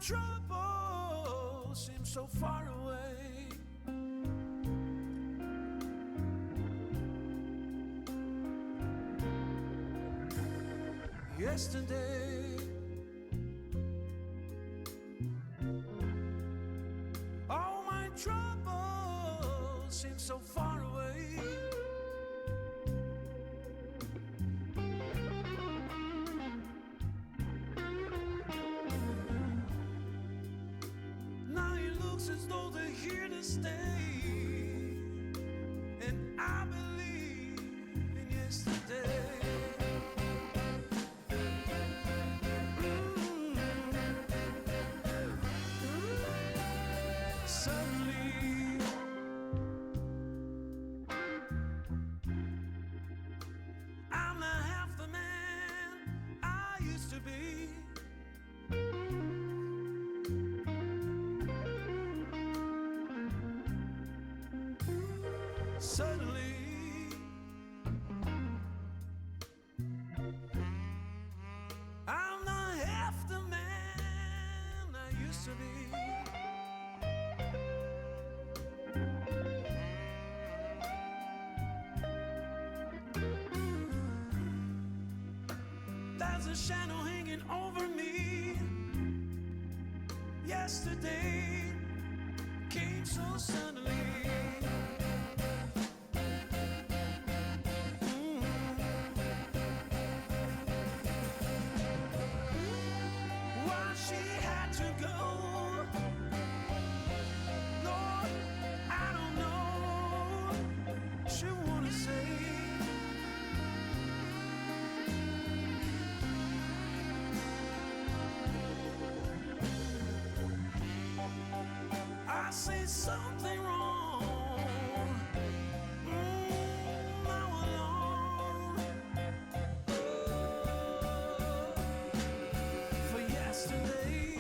trouble seems so far away. Yesterday, all my troubles seem so far away. Now it looks as though they're here to stay, and I believe in yesterday. Suddenly, I'm not half the man I used to be. Suddenly, I'm not half the man I used to be. There's a shadow hanging over me. Yesterday came so suddenly. Why she had to go, Lord, I don't know. She wanna say, I say something wrong. Now alone. For yesterday.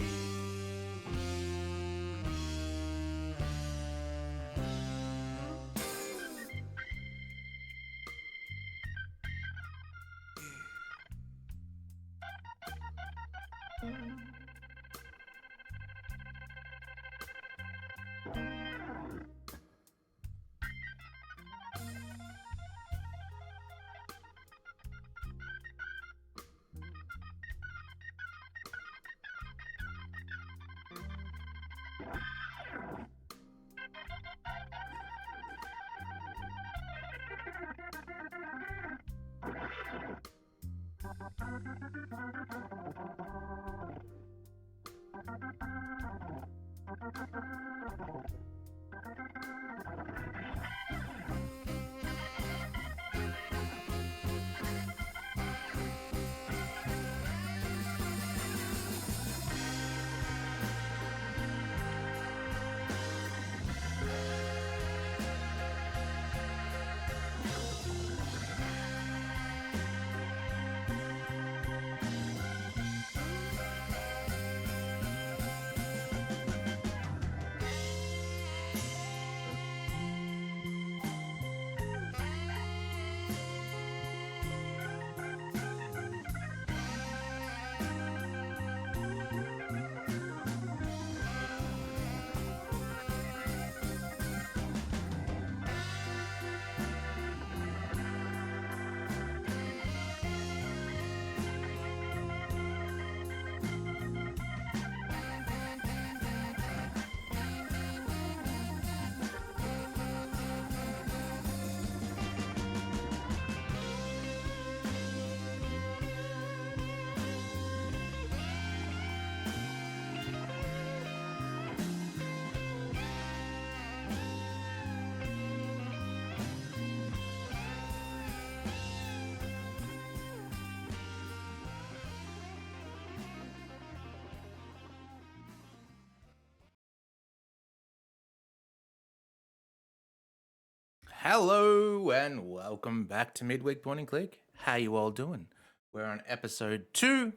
Hello and welcome back to Midweek Point and Click. How you all doing? We're on episode 2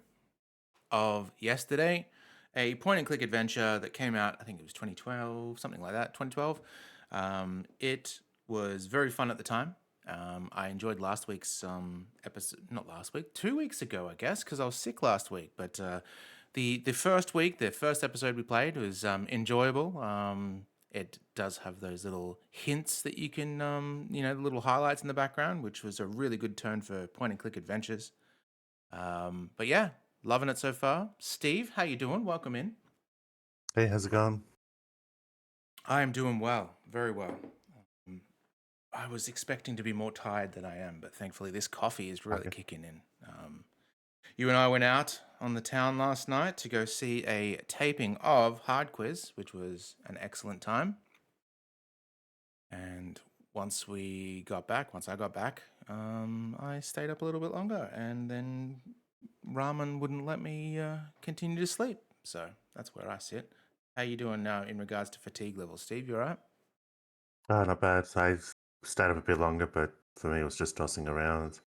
of Yesterday, a point and click adventure that came out, I think it was 2012, something like that, 2012. It was very fun at the time. I enjoyed last week's episode, not last week, 2 weeks ago, I guess, because I was sick last week. But the first week, the first episode we played was enjoyable. It does have those little hints that you can, the little highlights in the background, which was a really good turn for point and click adventures. But yeah, loving it so far. Steve, how you doing? Welcome in. Hey, how's it going? I am doing well, very well. Um, I was expecting to be more tired than I am, but thankfully this coffee is really Okay. kicking in. You and I went out on the town last night to go see a taping of Hard Quiz, which was an excellent time. And once I got back, I stayed up a little bit longer, and then ramen wouldn't let me continue to sleep. So that's where I sit. How you doing now in regards to fatigue levels, Steve? You all right? Not bad. I stayed up a bit longer, but for me, it was just tossing around.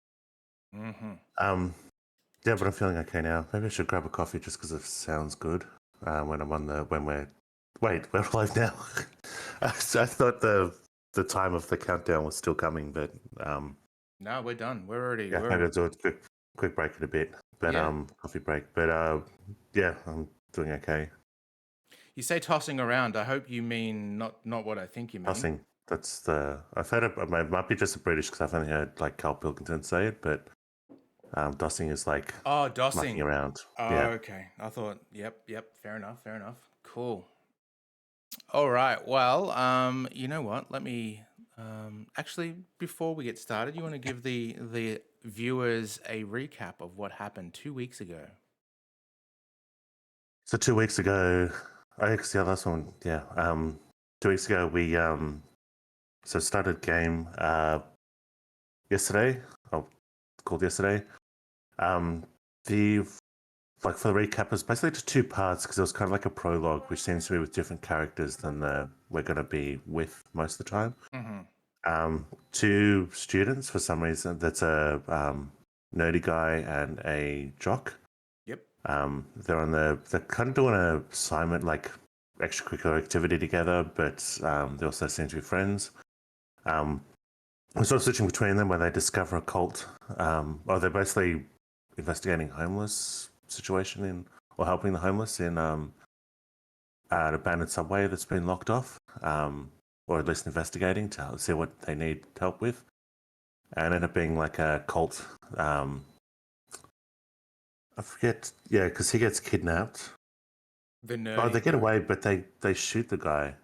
Mm-hmm. Um, yeah, but I'm feeling okay now. Maybe I should grab a coffee just because it sounds good. We're live now. I thought the time of the countdown was still coming, but No, we're done. We're already. yeah, maybe I'll do a quick break in a bit. But Yeah. coffee break. But yeah, I'm doing okay. You say tossing around. I hope you mean not what I think you mean. Tossing. I've heard it might be just a British because I've only heard like Carl Pilkington say it, but dossing is like Oh, mucking dossing. around. Oh, Yeah. okay. I thought, yep. Fair enough. Cool. All right. Well, you know what? Let me actually before we get started, you want to give the viewers a recap of what happened 2 weeks ago. So 2 weeks ago, I guess the last one, yeah. 2 weeks ago we so started game yesterday. Oh, called yesterday. The like for the recap is basically just two parts because it was kind of like a prologue, which seems to be with different characters than we're going to be with most of the time. Mm-hmm. Two students for some reason. That's a nerdy guy and a jock. Yep. They're kind of doing an assignment like extracurricular activity together, but they also seem to be friends. I'm sort of switching between them where they discover a cult. Or they're basically investigating homeless situation or helping the homeless in an abandoned subway that's been locked off, or at least investigating to see what they need help with, and end up being like a cult. I forget, yeah, because he gets kidnapped. The nerdy. Oh, they get guy. away, but they shoot the guy.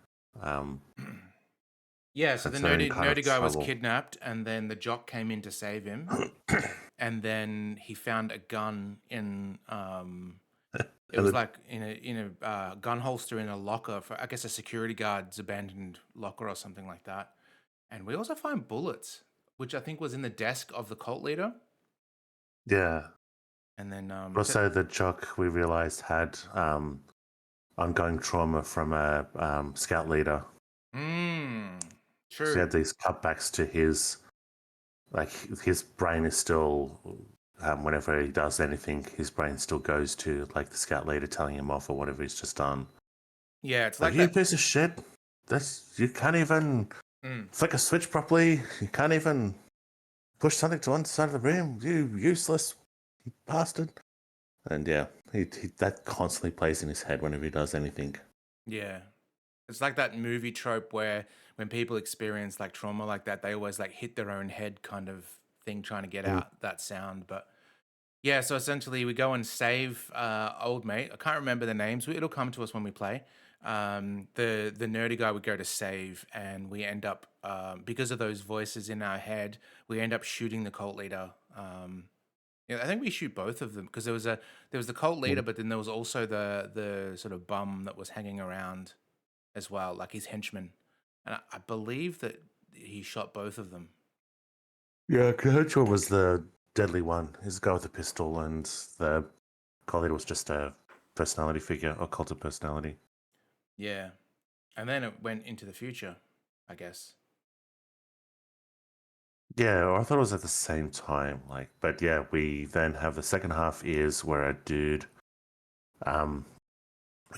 Yeah, so And the so they're in nerdy kind of nerdy guy was trouble. kidnapped, and then the jock came in to save him, and then he found a gun in it And was the- like in a gun holster in a locker for I guess a security guard's abandoned locker or something like that. And we also find bullets, which I think was in the desk of the cult leader. Yeah. And then Also, the jock we realized had ongoing trauma from a scout leader. true. So he had these cutbacks to his brain is still, whenever he does anything, his brain still goes to like the scout leader telling him off or whatever he's just done. Yeah, it's Like, like you that. piece of shit. You can't even flick a switch properly. You can't even push something to one side of the room. You useless bastard. And yeah, he that constantly plays in his head whenever he does anything. Yeah. It's like that movie trope where when people experience like trauma like that, they always like hit their own head kind of thing trying to get out that sound. But yeah, so essentially we go and save old mate. I can't remember the names. It'll come to us when we play. The nerdy guy we go to save, and we end up because of those voices in our head, we end up shooting the cult leader. Yeah, I think we shoot both of them because there was the cult leader, but then there was also the sort of bum that was hanging around as well, like his henchman, and I believe that he shot both of them. Yeah, Kehachor was the deadly one. He's the guy with the pistol, and the colleague was just a personality figure or cult of personality. Yeah, and then it went into the future, I guess. Yeah, or I thought it was at the same time. But yeah, we then have the second half is where a dude, I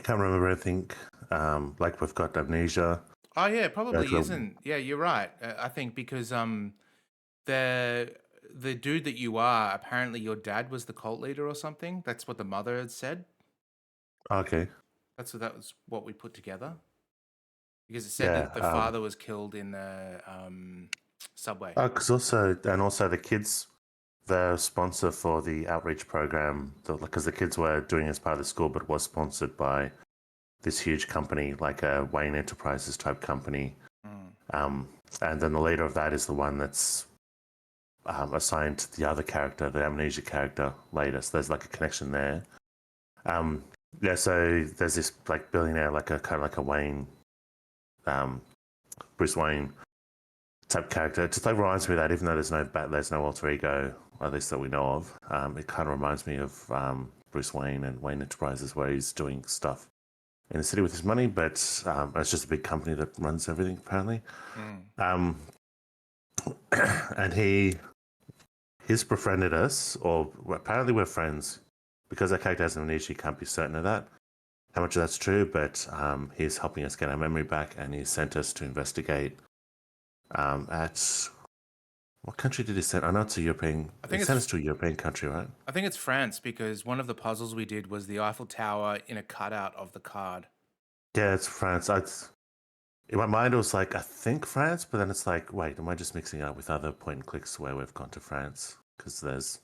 can't remember anything. Like we've got amnesia. Oh yeah, it probably That's isn't. Yeah, you're right. I think because the the dude that you are apparently your dad was the cult leader or something. That's what the mother had said. Okay. That was what we put together because it said Yeah. that the father was killed in the subway. Because also the kids, the sponsor for the outreach program, because the kids were doing it as part of the school, but was sponsored by this huge company, like a Wayne Enterprises type company. Mm. And then the leader of that is the one that's assigned to the other character, the amnesia character, later. So there's like a connection there. Yeah, so there's this like billionaire, like a kind of like a Wayne, um, Bruce Wayne type character. It just like reminds me of that, even though there's no alter ego, at least that we know of. It kind of reminds me of Bruce Wayne and Wayne Enterprises, where he's doing stuff in the city with his money, but it's just a big company that runs everything apparently. Mm. And he's befriended us, or apparently we're friends, because our character has amnesia. You can't be certain of that, how much of that's true, but he's helping us get our memory back, and he sent us to investigate at what country did he send? I know it's a European. He sent us to a European country, right? I think it's France because one of the puzzles we did was the Eiffel Tower in a cutout of the card. Yeah, it's France. In my mind, it was like, I think France, but then it's like, wait, am I just mixing it up with other point and clicks where we've gone to France? Because there's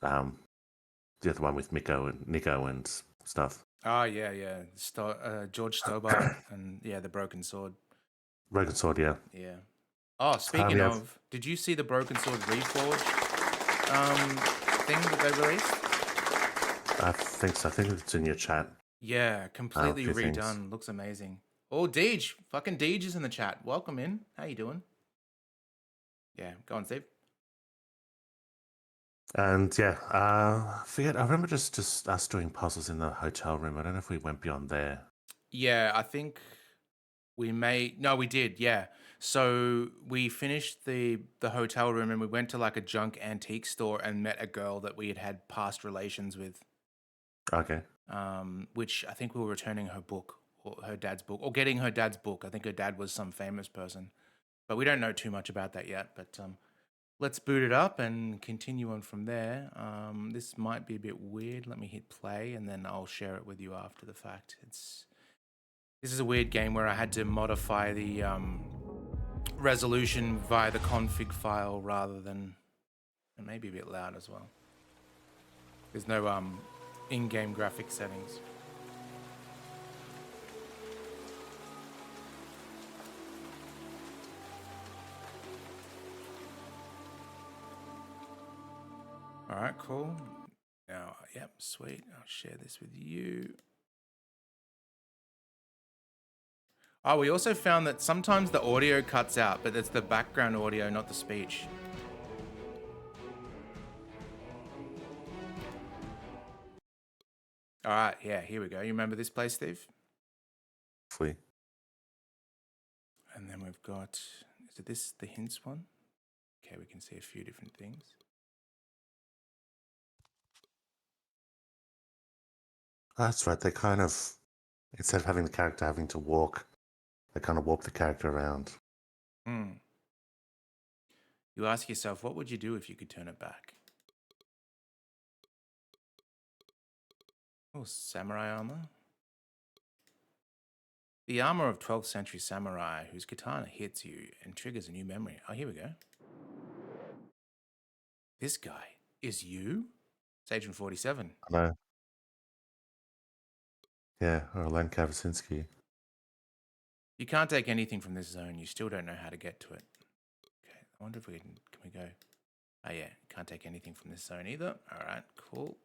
the other one with Nico and stuff. Oh, yeah. George Stobart and, the Broken Sword. Broken Sword, yeah. Yeah. Oh, speaking yeah. of, did you see the Broken Sword Reforged thing that they released? I think so. I think it's in your chat. Yeah, completely few redone. things. Looks amazing. Oh, Deej. Fucking Deej is in the chat. Welcome in. How you doing? Yeah, go on, Steve. And yeah, I remember just us doing puzzles in the hotel room. I don't know if we went beyond there. Yeah, I think we did, yeah. So we finished the hotel room and we went to like a junk antique store and met a girl that we had past relations with. Okay. Which I think we were returning her book or her dad's book or getting her dad's book. I think her dad was some famous person, but we don't know too much about that yet. But let's boot it up and continue on from there. This might be a bit weird. Let me hit play and then I'll share it with you after the fact. This is a weird game where I had to modify the resolution via the config file rather than, and maybe a bit loud as well. There's no in-game graphic settings. All right, cool. Now, yep, sweet. I'll share this with you. Oh, we also found that sometimes the audio cuts out, but it's the background audio, not the speech. All right, yeah, here we go. You remember this place, Steve? Hopefully. And then we've got, is it this, the hints one? Okay, we can see a few different things. That's right. They kind of, instead of having the character having to walk, they kind of warp the character around. You ask yourself, what would you do if you could turn it back? Oh, samurai armor. The armor of 12th century samurai whose katana hits you and triggers a new memory. Oh, here we go. This guy is you? It's Agent 47. I know. Yeah, or Len Kavisinski. You can't take anything from this zone. You still don't know how to get to it. Okay, I wonder if can we go? Oh yeah, can't take anything from this zone either. All right, cool.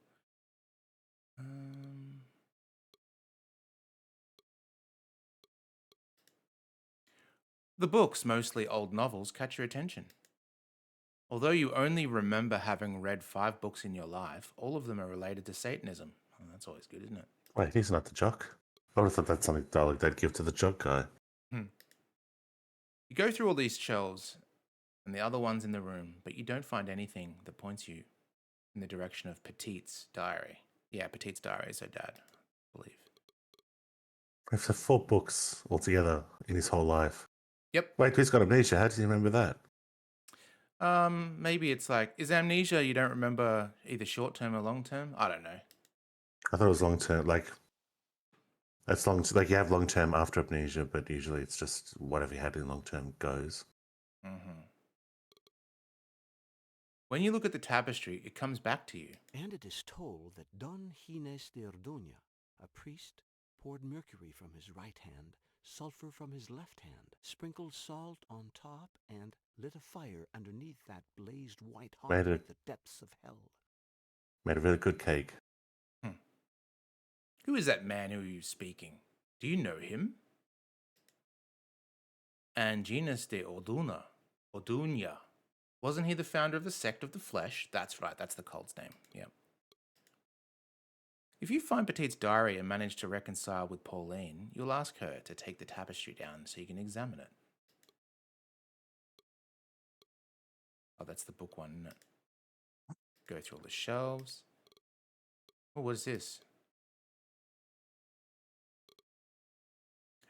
The books, mostly old novels, catch your attention. Although you only remember having read 5 books in your life, all of them are related to Satanism. Oh, that's always good, isn't it? Wait, he's not the jock. I would have thought that's something they'd give to the jock guy. You go through all these shelves and the other ones in the room, but you don't find anything that points you in the direction of Petite's diary. Yeah, Petite's diary is her dad, I believe. We've had 4 books altogether in his whole life. Yep. Wait, he's got amnesia. How does he remember that? Maybe it's like, is amnesia you don't remember either short term or long term? I don't know. I thought it was long term. Like it's long. Like you have long term after amnesia, but usually it's just whatever you had in long term goes. Mm-hmm. When you look at the tapestry, it comes back to you. And it is told that Don Gines de Ordoña, a priest, poured mercury from his right hand, sulfur from his left hand, sprinkled salt on top, and lit a fire underneath that blazed white hot Made it- like the depths of hell. Made a really good cake. Who is that man who you're speaking? Do you know him? Anginus de Orduña. Wasn't he the founder of the Sect of the Flesh? That's right, that's the cult's name. Yep. If you find Petite's diary and manage to reconcile with Pauline, you'll ask her to take the tapestry down so you can examine it. Oh, that's the book one, isn't it? Go through all the shelves. Oh, what is this?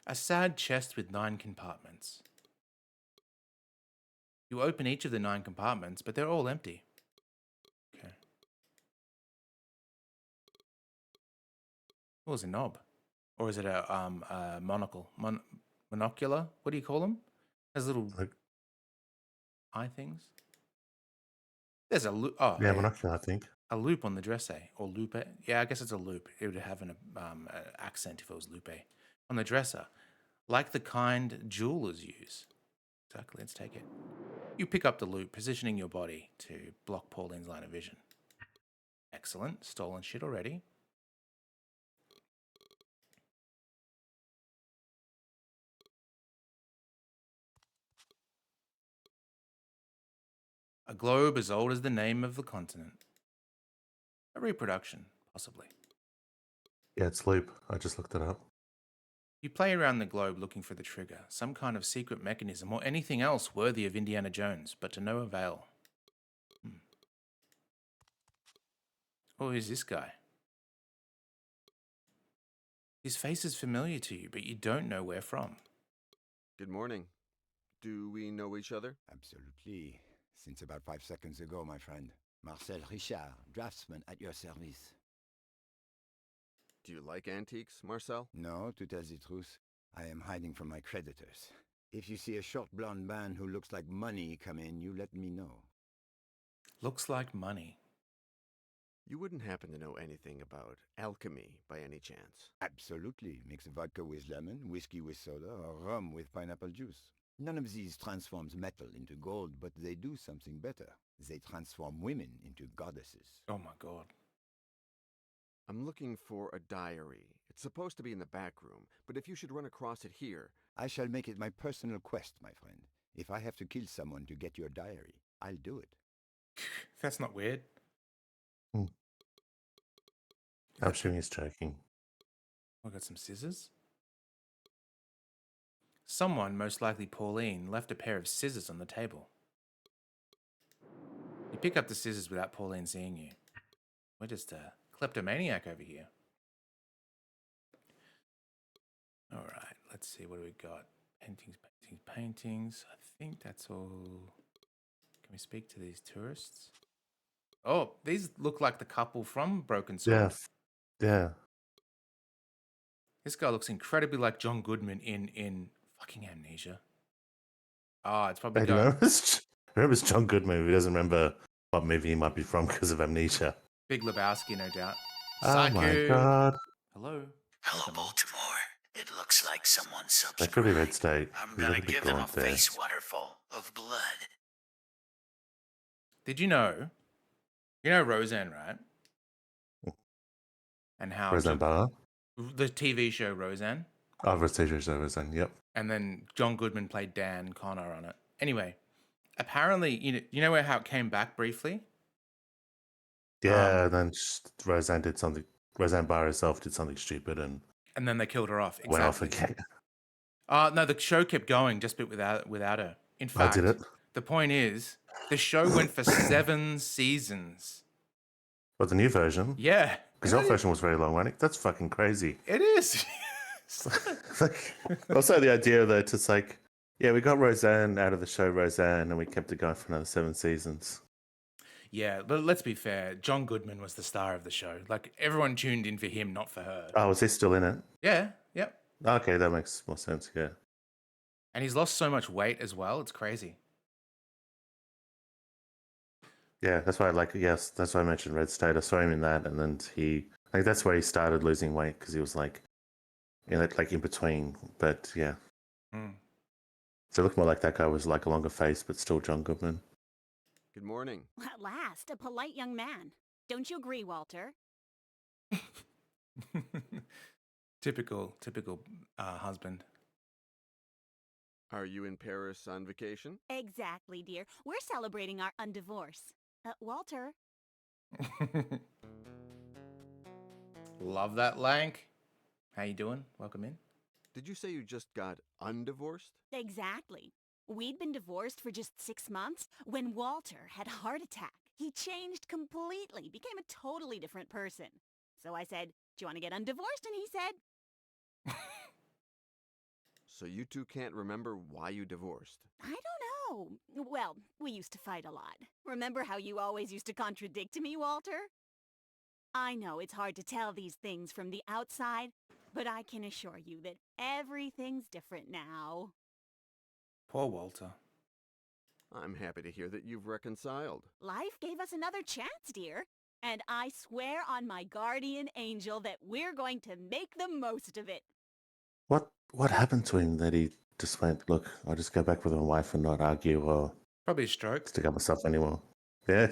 A sad chest with 9 compartments. You open each of the 9 compartments, but they're all empty. Okay. What was a knob? Or is it a monocle? Monocular? What do you call them? Has little Like, eye things? There's a loop. Oh, yeah, monocular, I think. a loop on the dresse. Or lupe. Yeah, I guess it's a loop. It would have an accent if it was lupe. On the dresser. Like the kind jewelers use. Exactly, let's take it. You pick up the loop, positioning your body to block Pauline's line of vision. Excellent. Stolen shit already. A globe as old as the name of the continent. A reproduction, possibly. Yeah, it's loop. I just looked it up. You play around the globe looking for the trigger, some kind of secret mechanism, or anything else worthy of Indiana Jones, but to no avail. Oh, who's this guy? His face is familiar to you, but you don't know where from. Good morning. Do we know each other? Absolutely. Since about 5 seconds ago, my friend. Marcel Richard, draftsman at your service. Do you like antiques, Marcel? No, to tell the truth, I am hiding from my creditors. If you see a short blonde man who looks like money come in, you let me know. Looks like money. You wouldn't happen to know anything about alchemy by any chance? Absolutely. Mix vodka with lemon, whiskey with soda, or rum with pineapple juice. None of these transforms metal into gold, but they do something better. They transform women into goddesses. Oh my god. I'm looking for a diary. It's supposed to be in the back room, but if you should run across it here... I shall make it my personal quest, my friend. If I have to kill someone to get your diary, I'll do it. That's not weird. I'm assuming he's joking. I got some scissors. Someone, most likely Pauline, left a pair of scissors on the table. You pick up the scissors without Pauline seeing you. We're just a kleptomaniac over here. All right, let's see. What do we got? Paintings. I think that's all. Can we speak to these tourists? Oh, these look like the couple from Broken Sword. Yeah. This guy looks incredibly like John Goodman in fucking Amnesia. Ah, it's probably Hey, remembers John Goodman, who doesn't remember what movie he might be from because of amnesia. Big Lebowski, no doubt. Oh my god. Hello. Hello, Baltimore. It looks like someone subscribed. That could be Red State. I'm He's gonna looking a bit give them a gaunt there. face waterfall of blood. Did you know Roseanne, right? And how Roseanne Barr? the TV show Roseanne, Oh, Roseanne, yep. and then John Goodman played Dan Connor on it. Anyway, apparently, you know how it came back briefly. Yeah, and then Roseanne did something. Roseanne Barr herself did something stupid and And then they killed her off. Exactly. went off again. No, the show kept going just without her. In I fact, did it. the point is, the show went for 7 seasons. But the new version, Yeah. because your version was very long running. That's fucking crazy. It is. Like, also the idea that it's like, yeah, we got Roseanne out of the show Roseanne, and we kept it going for another 7 seasons. Yeah, but let's be fair. John Goodman was the star of the show. Like, everyone tuned in for him, not for her. Oh, is he still in it? Yeah, yep. Okay, that makes more sense. Yeah. And he's lost so much weight as well. It's crazy. Yeah, that's why yes, that's why I mentioned Red State. I saw him in that, and then I think that's where he started losing weight because he was like, like in between. But yeah, Mm. so it looked more like that guy was like a longer face, but still John Goodman. Good morning. At last, a polite young man. Don't you agree, Walter? typical husband. Are you in Paris on vacation? Exactly, dear. We're celebrating our undivorce. Walter. Love that, Lank. How you doing? Welcome in. Did you say you just got undivorced? Exactly. We'd been divorced for just 6 months when Walter had a heart attack. He changed completely, became a totally different person. So I said, do you want to get undivorced? And he said, So you two can't remember why you divorced? I don't know. Well, we used to fight a lot. Remember how you always used to contradict me, Walter? I know it's hard to tell these things from the outside, but I can assure you that everything's different now. Poor Walter. I'm happy to hear that you've reconciled. Life gave us another chance, dear. And I swear on my guardian angel that we're going to make the most of it. What happened to him that he just went, look, I'll just go back with my wife and not argue or Probably a stroke. stick up myself anymore. Yeah.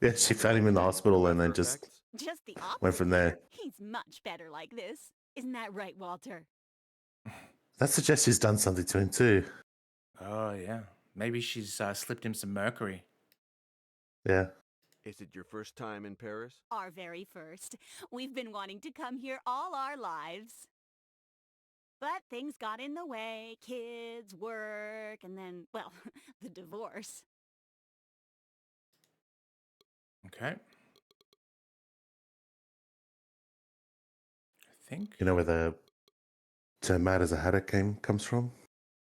Yeah, she found him in the hospital and then just Effects? Just the opposite. went from there. He's much better like this. Isn't that right, Walter? That suggests she's done something to him too. Oh, yeah. Maybe she's slipped him some mercury. Yeah. Is it your first time in Paris? Our very first. We've been wanting to come here all our lives. But things got in the way. Kids, work, and then, well, the divorce. Okay. I think. You know where the term mad as a hatter comes from?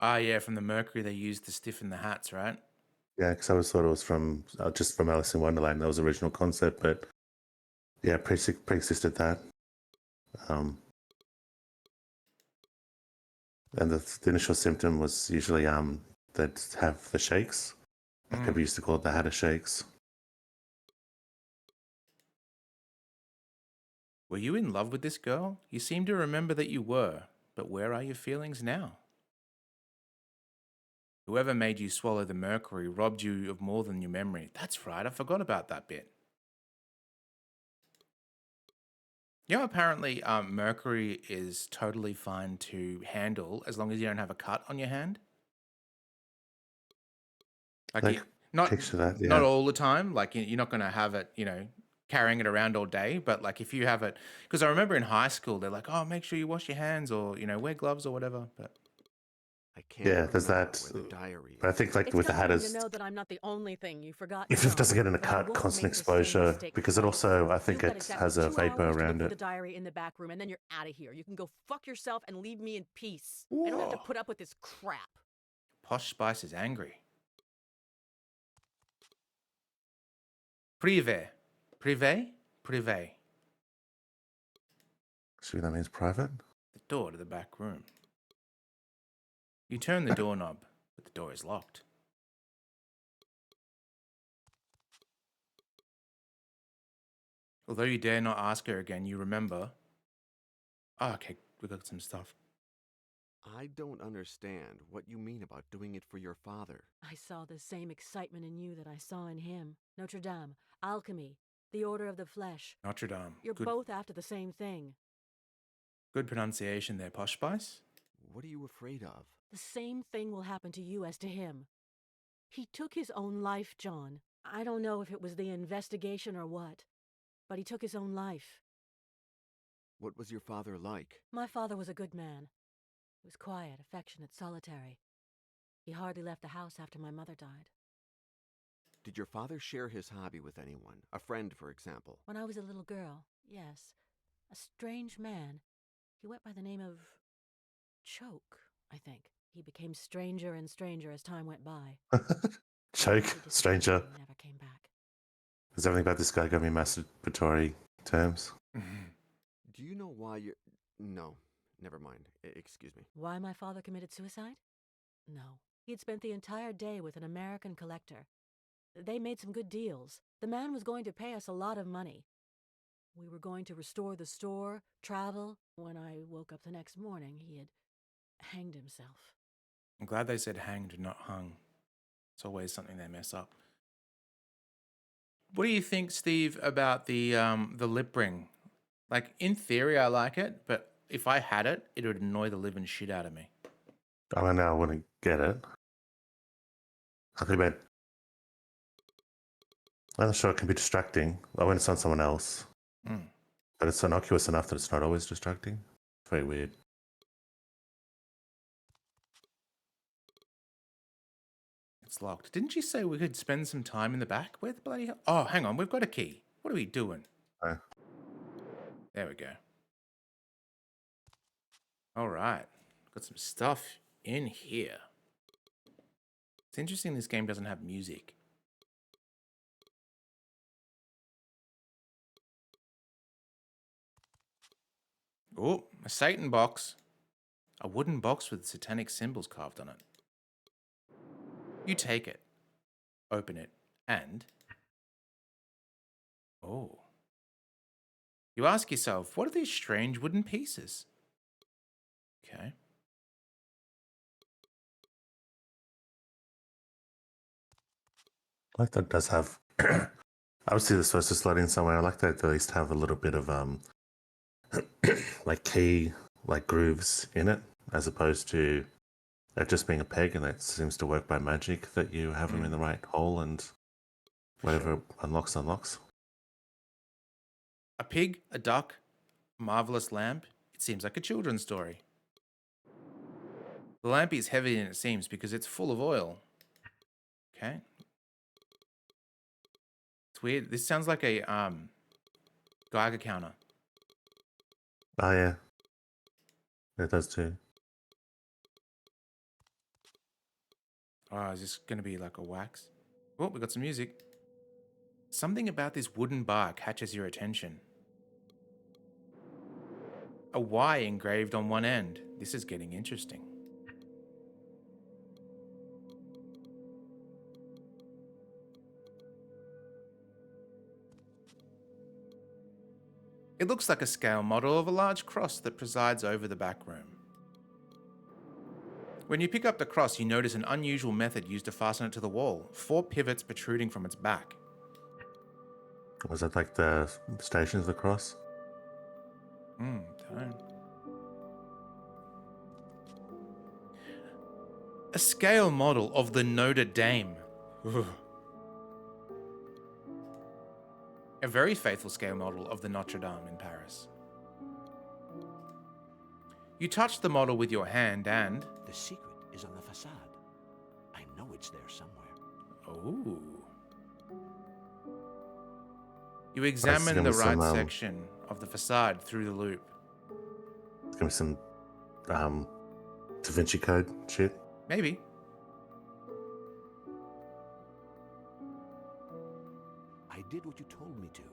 Ah, yeah, from the mercury they used to stiffen the hats, right? Yeah, because I always thought it was from just from Alice in Wonderland. That was the original concept, but yeah, pre-existed that. And the initial symptom was usually they'd have the shakes. Like people used to call it the hatter shakes. Were you in love with this girl? You seem to remember that you were, but where are your feelings now? Whoever made you swallow the mercury robbed you of more than your memory. That's right, I forgot about that bit. You know, apparently mercury is totally fine to handle as long as you don't have a cut on your hand. Like, not picture that, yeah. not all the time. Like you're not going to have it, carrying it around all day. But like if you have it, because I remember in high school they're like, oh, make sure you wash your hands or wear gloves or whatever. But I can't Yeah, there's remember that. where the diary But I is. think like It's with the comforting hatters, to know that I'm not the only thing you forgot. if it doesn't get in a but I cut, won't constant make the same exposure, mistake because it twice. also, I think You've got it exactly has a 2 vapor hours to around look for it. the diary in the back room, and then you're out of here. You can go fuck yourself and leave me in peace. I don't have to Whoa. put up with this crap. Posh Spice is angry. Privé. Privé? Privé. Surely that means private? The door to the back room. You turn the doorknob, but the door is locked. Although you dare not ask her again, you remember. Oh, okay, we got some stuff. I don't understand what you mean about doing it for your father. I saw the same excitement in you that I saw in him. Notre Dame, alchemy, the Order of the Flesh. Notre Dame. You're Good, both after the same thing. good pronunciation there, Posh Spice. What are you afraid of? The same thing will happen to you as to him. He took his own life, John. I don't know if it was the investigation or what, but he took his own life. What was your father like? My father was a good man. He was quiet, affectionate, solitary. He hardly left the house after my mother died. Did your father share his hobby with anyone? A friend, for example? When I was a little girl, yes. A strange man. He went by the name of Choke, I think. He became stranger and stranger as time went by. Choke, He disappeared stranger. and never came back. Is everything about this guy going to be masturbatory terms? Do you know why you're... No, never mind. Excuse me. Why my father committed suicide? No. He had spent the entire day with an American collector. They made some good deals. The man was going to pay us a lot of money. We were going to restore the store, travel. When I woke up the next morning, he had hanged himself. I'm glad they said hanged, not hung. It's always something they mess up. What do you think, Steve, about the lip ring? Like, in theory, I like it, but if I had it, it would annoy the living shit out of me. I don't know. I wouldn't get it. I think about. I'm sure it can be distracting. When it's on someone else, but it's innocuous enough that it's not always distracting. It's very weird. It's locked. Didn't you say we could spend some time in the back? Where the bloody hell? Oh, hang on. We've got a key. What are we doing? There we go. All right. Got some stuff in here. It's interesting this game doesn't have music. Oh, a Satan box. A wooden box with satanic symbols carved on it. You take it, open it, and... Oh. You ask yourself, what are these strange wooden pieces? Okay. I like that it does have. Obviously, this was just loading somewhere. I like that they at least have a little bit of like key, like grooves in it, as opposed to it just being a peg, and that seems to work by magic. That you have them in the right hole, and whatever unlocks. A pig, a duck, a marvelous lamp. It seems like a children's story. The lamp is heavier than it seems because it's full of oil. Okay. It's weird. This sounds like a Geiger counter. Oh yeah, it does too. Oh, is this going to be like a wax? Oh, we got some music. Something about this wooden bar catches your attention. A Y engraved on one end. This is getting interesting. It looks like a scale model of a large cross that presides over the back room. When you pick up the cross, you notice an unusual method used to fasten it to the wall. 4 pivots protruding from its back. Was that like the Stations of the Cross? Don't. A scale model of the Notre Dame. A very faithful scale model of the Notre Dame in Paris. You touch the model with your hand and... The secret is on the facade. I know it's there somewhere. Oh. You examine the right section of the facade through the loop. It's gonna be some Da Vinci Code shit. Maybe. I did what you told me to,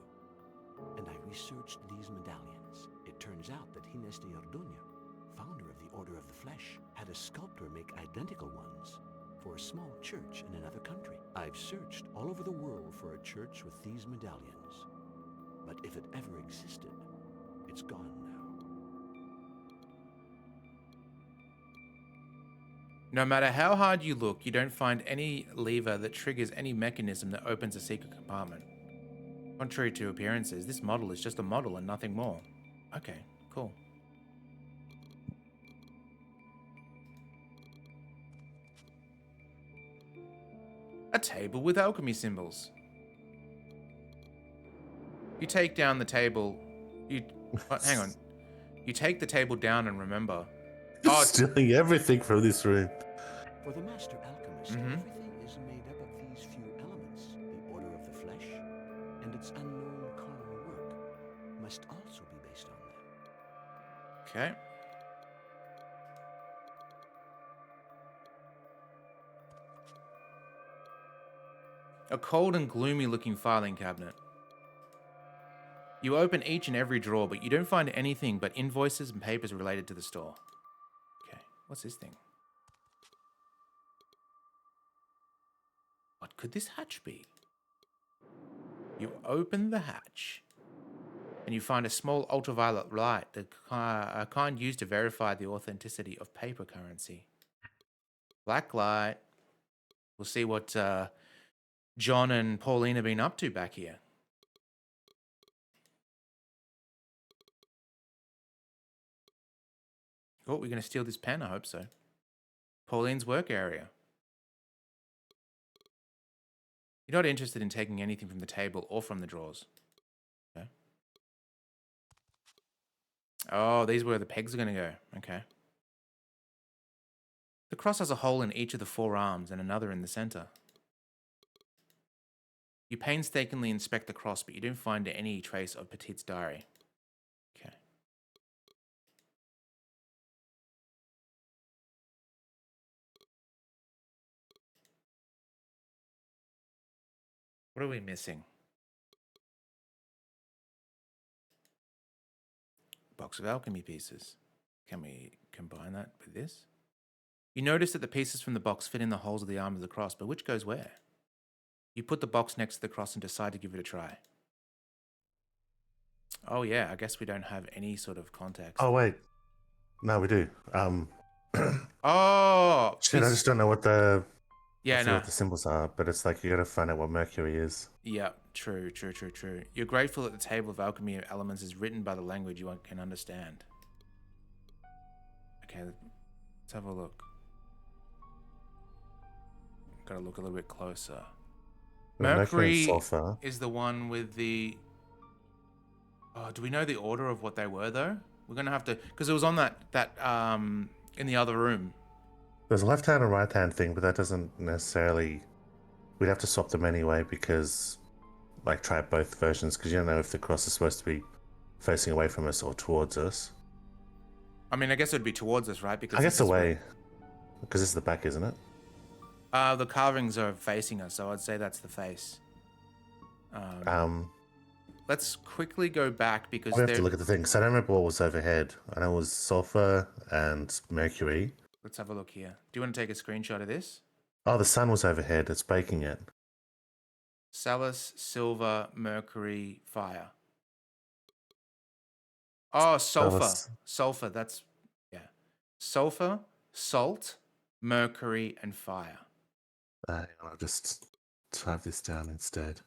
and I researched these medallions. It turns out that Gines de Orduña, founder of the Order of the Flesh, had a sculptor make identical ones for a small church in another country. I've searched all over the world for a church with these medallions, but if it ever existed, it's gone now. No matter how hard you look, you don't find any lever that triggers any mechanism that opens a secret compartment. Contrary to appearances, this model is just a model and nothing more. Okay, cool. A table with alchemy symbols. You take down the table. Hang on. You take the table down and remember. Stealing everything from this room. For the master alchemist, everything is made up of these few elements. The Order of the Flesh and its unknown carnal work must also be based on them. Okay. A cold and gloomy looking filing cabinet. You open each and every drawer, but you don't find anything but invoices and papers related to the store. Okay, what's this thing? What could this hatch be? You open the hatch, and you find a small ultraviolet light, a kind used to verify the authenticity of paper currency. Black light. We'll see what John and Pauline have been up to back here. Oh, we're going to steal this pen? I hope so. Pauline's work area. You're not interested in taking anything from the table or from the drawers. Okay. Oh, these are where the pegs are going to go. Okay. The cross has a hole in each of the 4 arms and another in the center. You painstakingly inspect the cross, but you don't find any trace of Petite's diary. Okay. What are we missing? Box of alchemy pieces. Can we combine that with this? You notice that the pieces from the box fit in the holes of the arm of the cross, but which goes where? You put the box next to the cross and decide to give it a try. Oh yeah, I guess we don't have any sort of context. Oh wait, no, we do. Oh Shit, I just don't know what the what the symbols are, but it's like you gotta find out what Mercury is. Yeah, true. You're grateful that the table of alchemy elements is written by the language you can understand. Okay, let's have a look. Gotta look a little bit closer. Mercury sulfur is the one with the... Oh, do we know the order of what they were, though? We're gonna have to... Because it was on that in the other room. There's a left hand and right hand thing, but that doesn't necessarily... We'd have to swap them anyway because... Like, try both versions, because you don't know if the cross is supposed to be facing away from us or towards us. I mean, I guess it would be towards us, right? Because I guess away. Because this is the back, isn't it? The carvings are facing us, so I'd say that's the face. Let's quickly go back because we have to look at the thing. So I don't remember what was overhead. I know it was sulfur and mercury. Let's have a look here. Do you want to take a screenshot of this? Oh, the sun was overhead. It's baking it. Salus, silver, mercury, fire. Oh, sulfur. Sulfur, that's... Yeah. Sulfur, salt, mercury, and fire. I'll just type this down instead.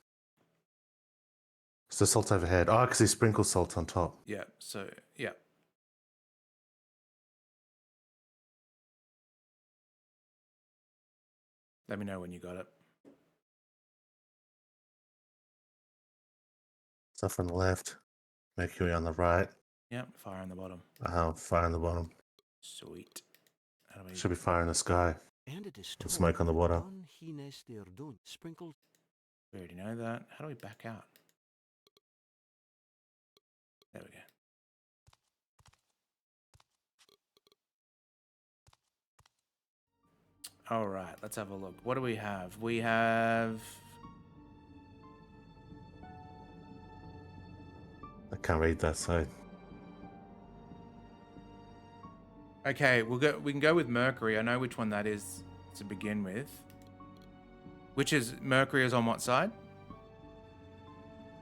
So salt overhead. Oh, because he sprinkles salt on top. Yeah, so, yeah. Let me know when you got it. Stuff on the left, mercury on the right. Yeah, fire on the bottom. Fire on the bottom. Sweet. Should be fire in the sky. And it is And smoke on the water. Sprinkled. We already know that. How do we back out? There we go. All right, let's have a look. What do we have? We have... I can't read that side. Okay, we can go with mercury. I know which one that is to begin with. Which is mercury is on what side?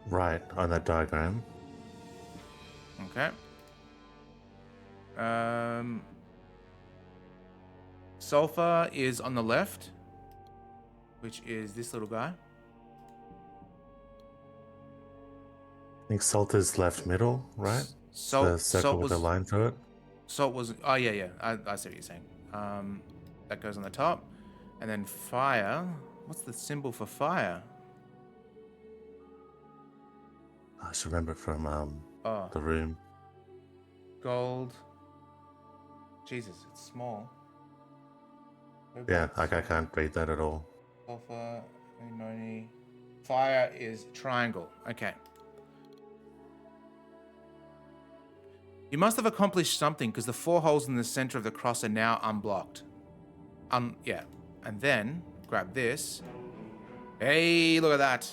Right, on that diagram. Okay. Sulfur is on the left, which is this little guy. I think salt is left middle, right? The circle with a line through it. Salt was... Oh, yeah. I see what you're saying. That goes on the top. And then fire... What's the symbol for fire? I should remember it from the room. Gold. Jesus, it's small. Yeah, I can't read that at all. Sulfur, ammonia. Fire is triangle. Okay. You must have accomplished something because the 4 holes in the center of the cross are now unblocked. Yeah. And then grab this. Hey, look at that.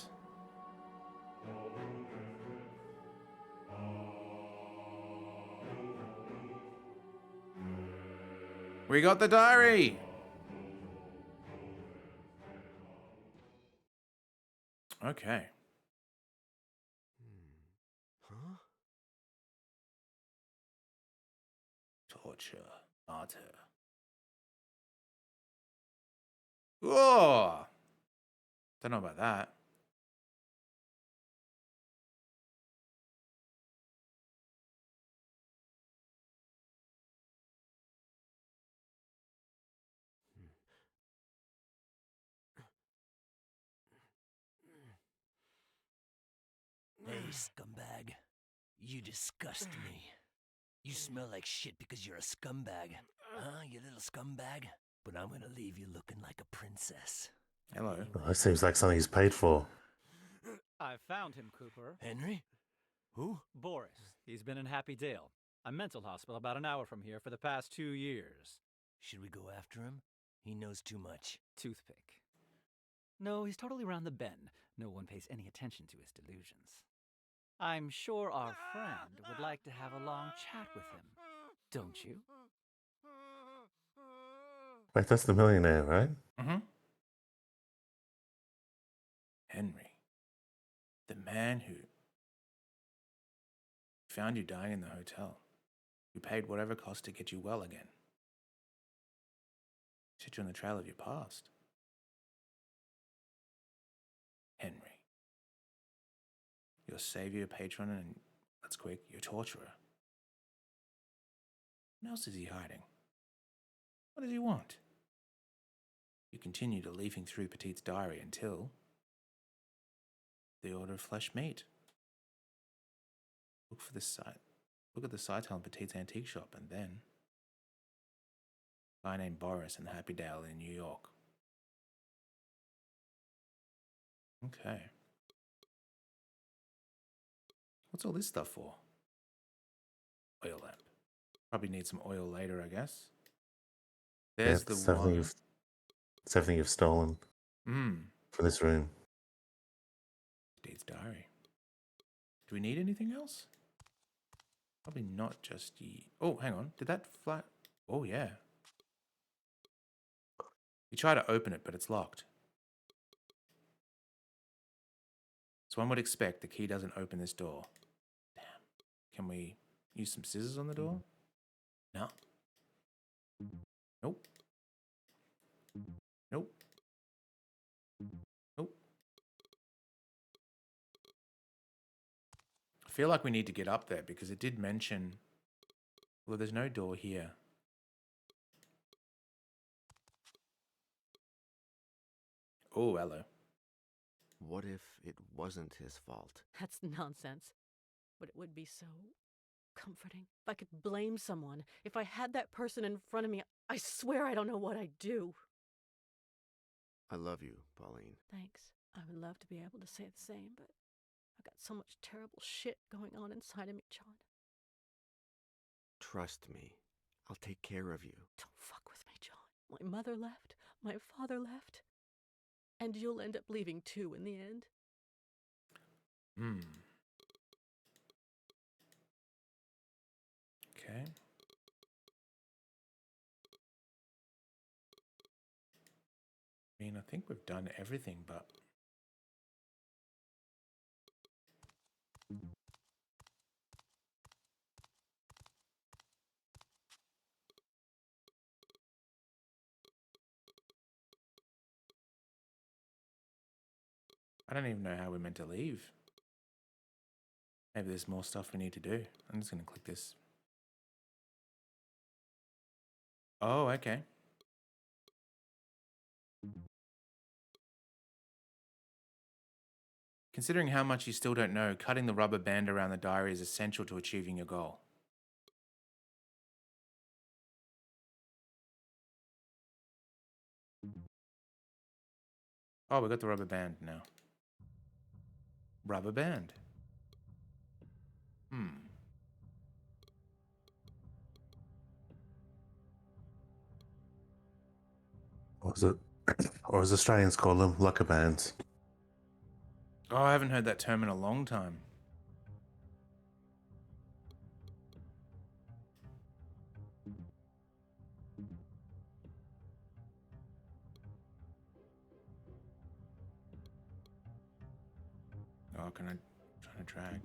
We got the diary. Okay. Huh? Torture. Martyr. Oh! Don't know about that. Hey, scumbag. You disgust me. You smell like shit because you're a scumbag. Huh, you little scumbag? But I'm gonna leave you looking like a princess. Hello. Well, that seems like something he's paid for. I found him, Cooper. Henry? Who? Boris. He's been in Happy Dale, a mental hospital about an hour from here for the past 2 years. Should we go after him? He knows too much. Toothpick. No, he's totally round the bend. No one pays any attention to his delusions. I'm sure our friend would like to have a long chat with him. Don't you? Wait, that's the millionaire, right? Mm-hmm. Henry. The man who found you dying in the hotel. Who paid whatever cost to get you well again. Set you on the trail of your past. Henry. Your savior, patron, and, let's quick, your torturer. What else is he hiding? What does he want? You continue to leafing through Petite's diary until the order of flesh meat. Look for this site. Look at the site on Petite's antique shop, and then a guy named Boris in Happy Dale in New York. Okay. What's all this stuff for? Oil lamp. Probably need some oil later, I guess. There's Yeah, the it's everything one. it's everything you've stolen Hmm. from this room. Date's diary. Do we need anything else? Probably not just Oh, hang on. Did that flat? Oh, yeah. You try to open it, but it's locked. So one would expect the key doesn't open this door. Damn. Can we use some scissors on the door? No. Nope. Nope. Nope. I feel like we need to get up there because it did mention... Well, there's no door here. Oh, hello. What if it wasn't his fault? That's nonsense. But it would be so comforting. If I could blame someone, if I had that person in front of me, I swear I don't know what I'd do. I love you, Pauline. Thanks. I would love to be able to say the same, but I've got so much terrible shit going on inside of me, John. Trust me. I'll take care of you. Don't fuck with me, John. My mother left. My father left. And you'll end up leaving too in the end. Hmm. Okay. I mean, I think we've done everything, but... I don't even know how we're meant to leave. Maybe there's more stuff we need to do. I'm just going to click this. Oh, okay. Considering how much you still don't know, cutting the rubber band around the diary is essential to achieving your goal. Oh, we got the rubber band now. Rubber band. Or is it? Or as Australians call them, lucker bands. Oh, I haven't heard that term in a long time. Oh, can I try to drag?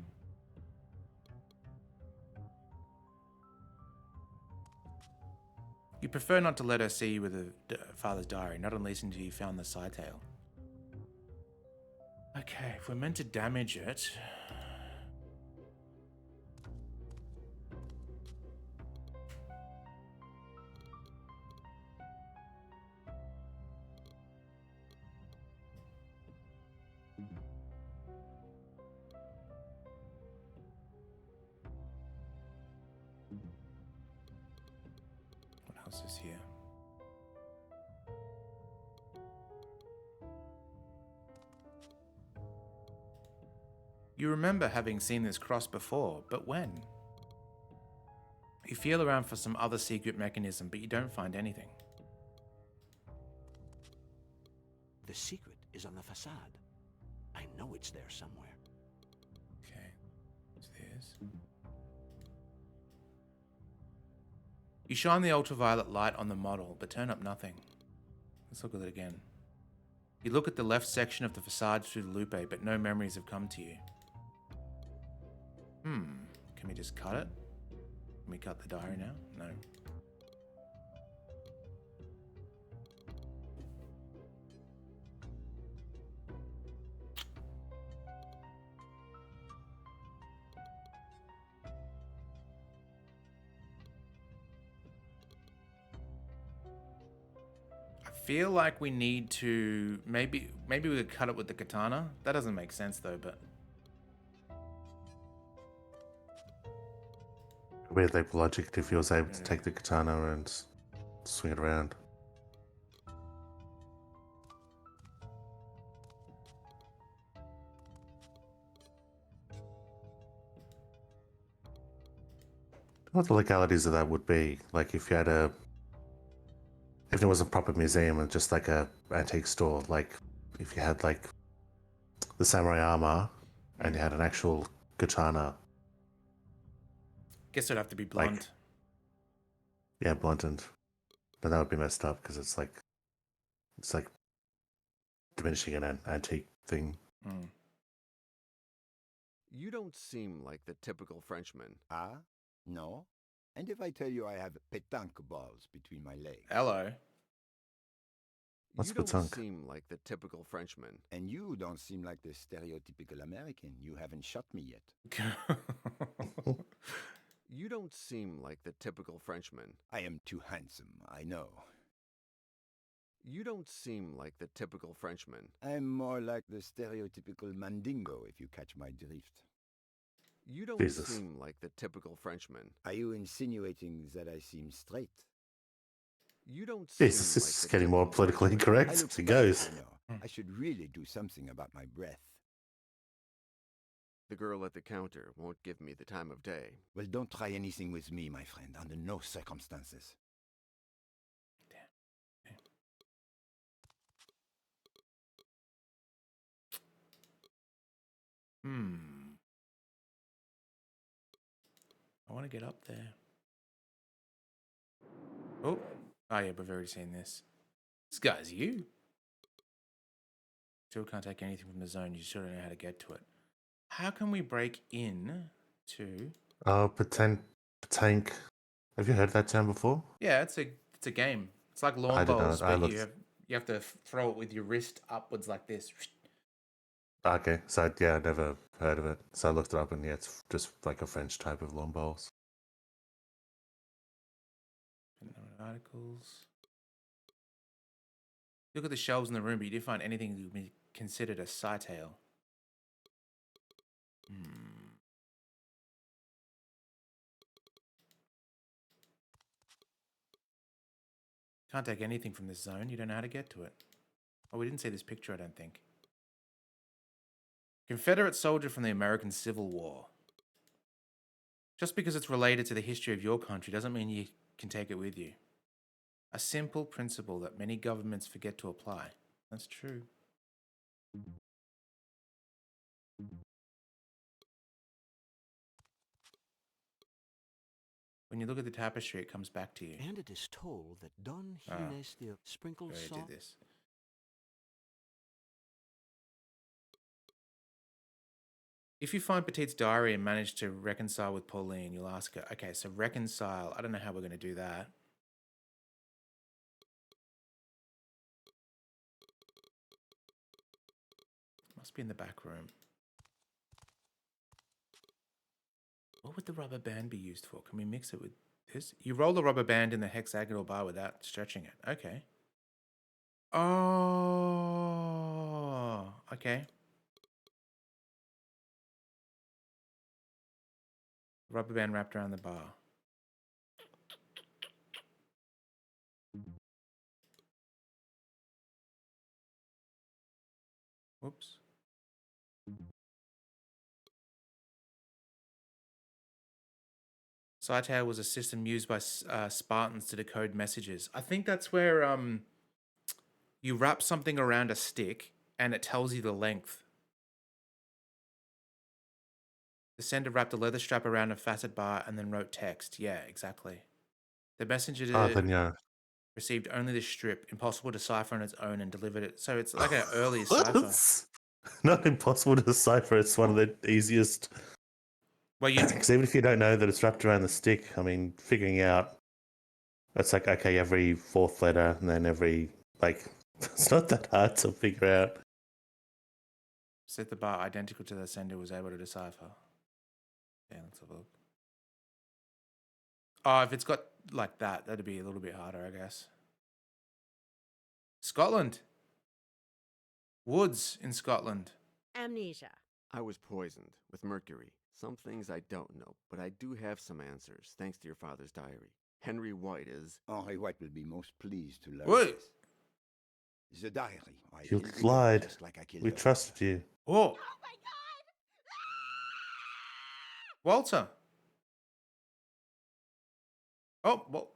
You prefer not to let her see you with her father's diary, not unless until you found the side tale. Okay, if we're meant to damage it... What else is here? You remember having seen this cross before, but when? You feel around for some other secret mechanism, but you don't find anything. The secret is on the facade. I know it's there somewhere. Okay, what's this? You shine the ultraviolet light on the model, but turn up nothing. Let's look at it again. You look at the left section of the facade through the lupe, but no memories have come to you. Can we just cut it? Can we cut the diary now? No. I feel like we need to maybe we could cut it with the katana. That doesn't make sense though, but Weird, like logic if he was able to take the katana and swing it around. What the legalities of that would be? Like if you had if it was a proper museum and just like a antique store, like if you had like the samurai armor and you had an actual katana. guess it'd have to be blunt. Like, yeah, blunted. But that would be messed up because it's like diminishing an antique thing. You don't seem like the typical Frenchman. Ah? No? And if I tell you I have pétanque balls between my legs? Hello. What's You don't pétanque? seem like the typical Frenchman. And you don't seem like the stereotypical American. You haven't shot me yet. You don't seem like the typical Frenchman. I am too handsome, I know. You don't seem like the typical Frenchman. I'm more like the stereotypical Mandingo, if you catch my drift. You don't Jesus. seem like the typical Frenchman. Are you insinuating that I seem straight? You don't seem Jesus, this like is the getting more typical politically Frenchman. I incorrect look as it fat, goes. I know. I should really do something about my breath. The girl at the counter won't give me the time of day. Well, don't try anything with me, my friend, under no circumstances. I want to get up there. Oh, yeah, we've already seen this. This guy's you. Still can't take anything from the zone. You still don't know how to get to it. How can we break in to? Oh, petanque. Have you heard that term before? Yeah, it's a game. It's like lawn I did not. bowls, I but looked. you have to throw it with your wrist upwards like this. Okay, so yeah, I never heard of it. So I looked it up, and yeah, it's just like a French type of lawn bowls. Articles. Look at the shelves in the room, but you didn't find anything that would be considered a sight tale. Can't take anything from this zone. You don't know how to get to it. Oh, we didn't see this picture, I don't think. Confederate soldier from the American Civil War. Just because it's related to the history of your country doesn't mean you can take it with you. A simple principle that many governments forget to apply. That's true. When you look at the tapestry, it comes back to you. And it is told that Don Ah, Gines de sprinkles Go ahead, do salt. this. If you find Petite's diary and manage to reconcile with Pauline, you'll ask her. Okay, so reconcile. I don't know how we're going to do that. Must be in the back room. What would the rubber band be used for? Can we mix it with this? You roll the rubber band in the hexagonal bar without stretching it. Okay. Oh, okay. Rubber band wrapped around the bar. Whoops. Cytail was a system used by Spartans to decode messages. I think that's where you wrap something around a stick and it tells you the length. The sender wrapped a leather strap around a facet bar and then wrote text. Yeah, exactly. The messenger Then yeah. received only the strip, impossible to decipher on its own, and delivered it. So it's like an early cipher. It's not impossible to decipher. It's one of the easiest. Well, Because even if you don't know that it's wrapped around the stick, I mean, figuring out it's like, okay, every fourth letter and then every, like, it's not that hard to figure out. Set the bar identical to the sender was able to decipher. Yeah, let's have a look. Oh, if it's got like that, that'd be a little bit harder, I guess. Scotland. Woods in Scotland. Amnesia. I was poisoned with mercury. Some things I don't know, but I do have some answers, thanks to your father's diary. Henry White is... Henri White will be most pleased to learn Wait. this. The diary. I You killed the girl lied. just like I killed We her trusted father. you. Oh. Walter. Oh, well.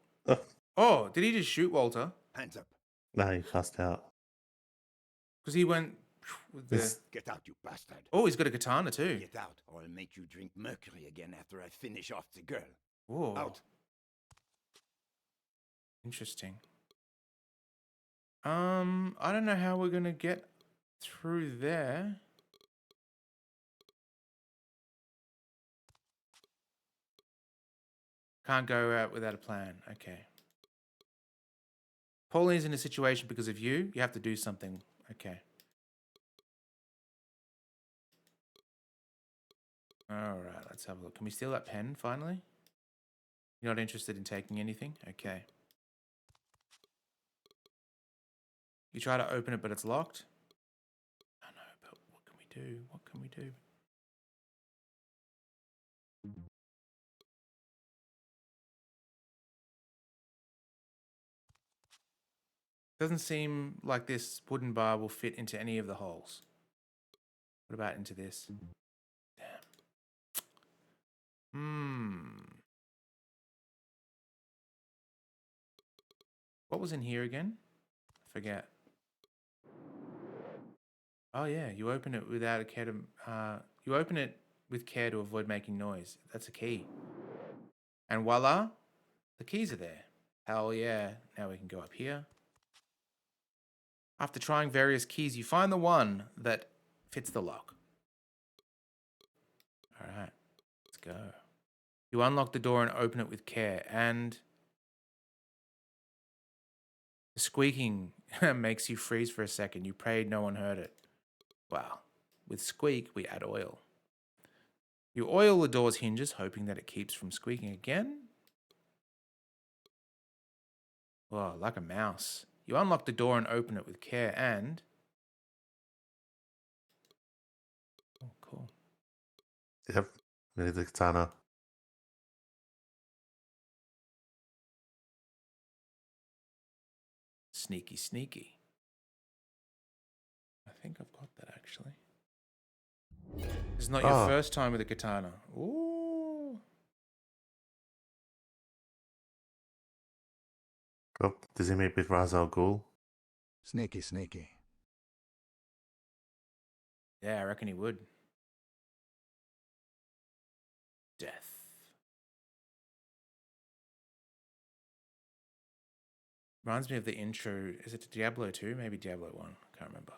Oh, did he just shoot Walter? Hands up. No, he passed out. Because he went with the... This- Get out, you bastard. Oh, he's got a katana too. Get out, or I'll make you drink mercury again after I finish off the girl. Whoa. Out. Interesting. I don't know how we're gonna get through there. Can't go out without a plan. Okay. Pauline's in a situation because of you. You have to do something. Okay. All right, let's have a look. Can we steal that pen finally? You're not interested in taking anything? Okay. You try to open it, but it's locked? I know, but what can we do? What can we do? Doesn't seem like this wooden bar will fit into any of the holes. What about into this? Damn. What was in here again? I forget. Oh yeah, you open it without a care to. You open it with care to avoid making noise. That's a key. And voila, the keys are there. Hell yeah! Now we can go up here. After trying various keys, you find the one that fits the lock. All right, let's go. You unlock the door and open it with care, and the squeaking makes you freeze for a second. You prayed no one heard it. Well, with squeak, we add oil. You oil the door's hinges, hoping that it keeps from squeaking again. Oh, like a mouse. You unlock the door and open it with care and... Oh, cool. Yep. We need the katana. Sneaky, sneaky. I think I've got that, actually. This is not your first time with a katana. Ooh. Oh, does he meet with Ra's al Ghul? Sneaky, sneaky. Yeah, I reckon he would. Death. Reminds me of the intro. Is it Diablo 2? Maybe Diablo 1. Can't remember.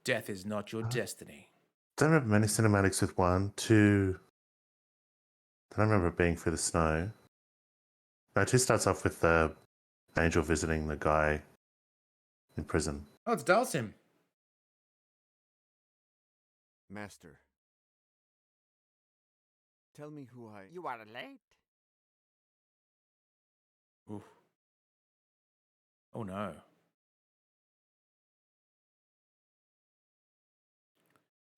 Death is not your destiny. Don't remember many cinematics with 1. 2. Don't remember it being through the snow. No, 2 starts off with the angel visiting the guy in prison. Oh, it's Dalsim. Master, tell me who I... You are late. Oof. Oh no.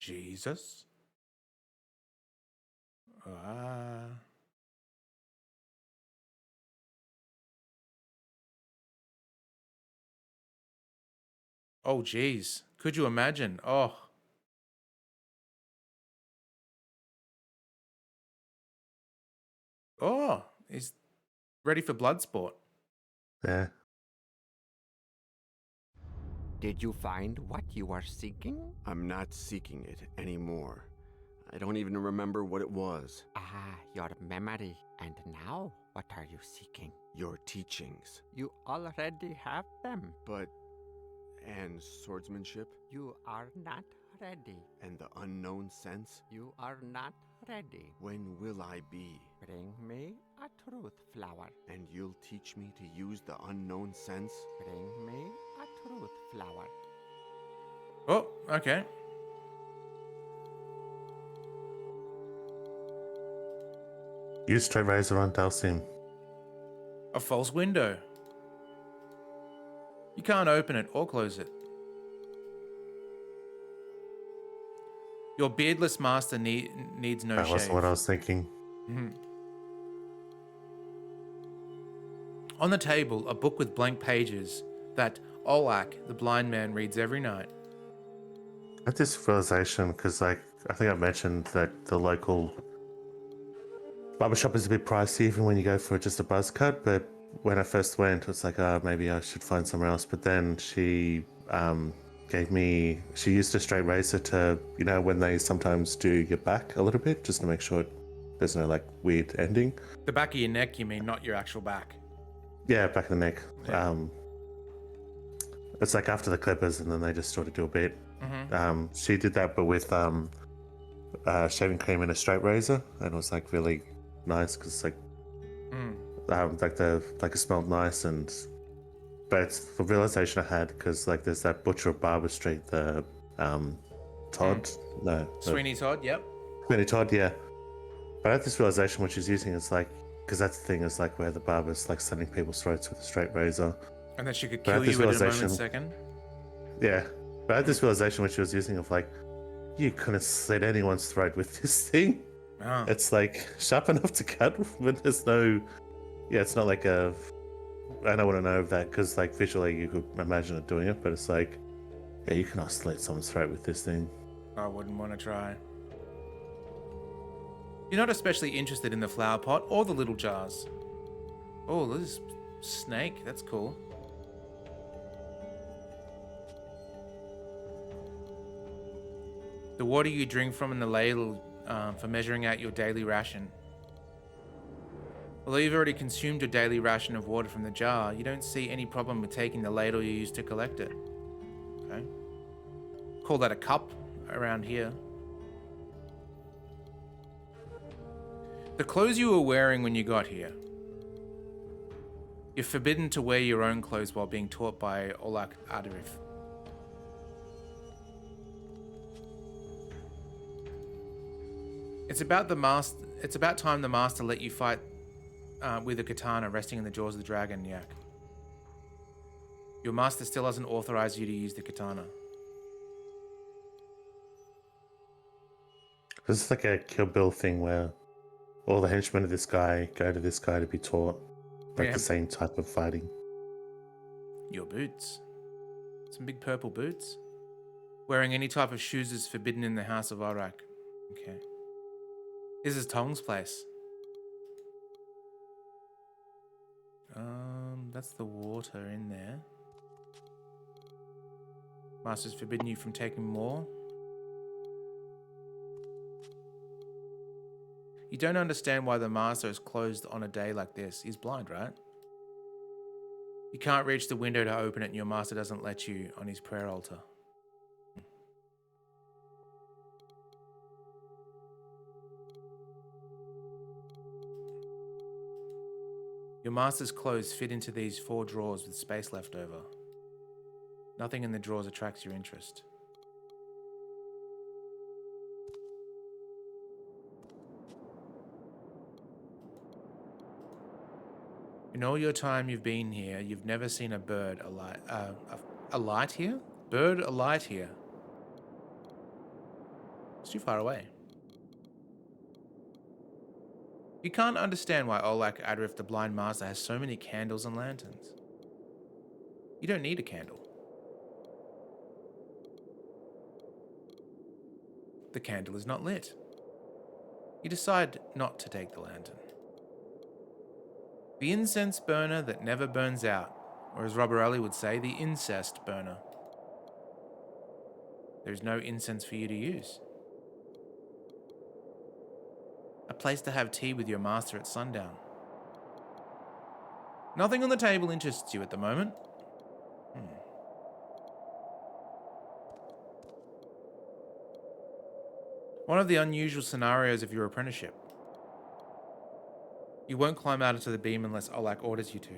Jesus. Oh, geez. Could you imagine? Oh. Oh, he's ready for blood sport. Yeah. Did you find what you are seeking? I'm not seeking it anymore. I don't even remember what it was. Ah, your memory. And now, what are you seeking? Your teachings. You already have them. But... and swordsmanship? You are not ready. And the unknown sense? You are not ready. When will I be? Bring me a truth flower. And you'll teach me to use the unknown sense? Bring me a truth flower. Oh, okay. Use straight razor on Dalsim. A false window. You can't open it or close it. Your beardless master needs no That shave. wasn't what I was thinking. On the table, a book with blank pages that Olak, the blind man, reads every night. I had this realization because, like, I think I mentioned that the local barbershop is a bit pricey even when you go for just a buzz cut, but when I first went, it was like, maybe I should find somewhere else. But then she she used a straight razor to, you know, when they sometimes do your back a little bit, just to make sure there's no, like, weird ending. The back of your neck, you mean, not your actual back? Yeah, back of the neck. Yeah. It's like after the clippers, and then they just sort of do a bit. Mm-hmm. She did that, but with shaving cream and a straight razor, and it was like really nice because like it smelled nice, and but it's the realization I had because like there's that butcher of Barber Street, the Todd, Sweeney Todd, yep. Sweeney Todd, yeah. But I had this realization when she's using it's like, because that's the thing is like where the barber's like slitting people's throats with a straight razor. And that she could But I kill had this you in a realization- moment's second. Yeah, but I had this realization when she was using of like, you couldn't slit anyone's throat with this thing. Oh. It's like sharp enough to cut, but there's no. Yeah, it's not like a. I don't want to know of that because like visually you could imagine it doing it, but it's like, yeah, you cannot slit someone's throat with this thing. I wouldn't want to try. You're not especially interested in the flower pot or the little jars. Oh, this snake. That's cool. The water you drink from in the ladle for measuring out your daily ration. Although you've already consumed your daily ration of water from the jar, you don't see any problem with taking the ladle you used to collect it. Okay. Call that a cup around here. The clothes you were wearing when you got here. You're forbidden to wear your own clothes while being taught by Olak Adarif. It's about time the master let you fight with a katana resting in the jaws of the dragon, Yak. Your master still hasn't authorized you to use the katana. This is like a Kill Bill thing where all the henchmen of this guy go to this guy to be taught like Yeah. the same type of fighting. Your boots. Some big purple boots. Wearing any type of shoes is forbidden in the House of Arak. Okay. This is Tong's place. That's the water in there. Master's forbidden you from taking more. You don't understand why the master is closed on a day like this. He's blind, right? You can't reach the window to open it and your master doesn't let you on his prayer altar. Your master's clothes fit into these 4 drawers with space left over. Nothing in the drawers attracts your interest. In all your time you've been here, you've never seen a bird alight. Alight here? Bird alight here. It's too far away. You can't understand why Olak Adrif, the blind master, has so many candles and lanterns. You don't need a candle. The candle is not lit. You decide not to take the lantern. The incense burner that never burns out, or as Robberelli would say, the incest burner. There is no incense for you to use. A place to have tea with your master at sundown. Nothing on the table interests you at the moment. One of the unusual scenarios of your apprenticeship. You won't climb out into the beam unless Olak orders you to.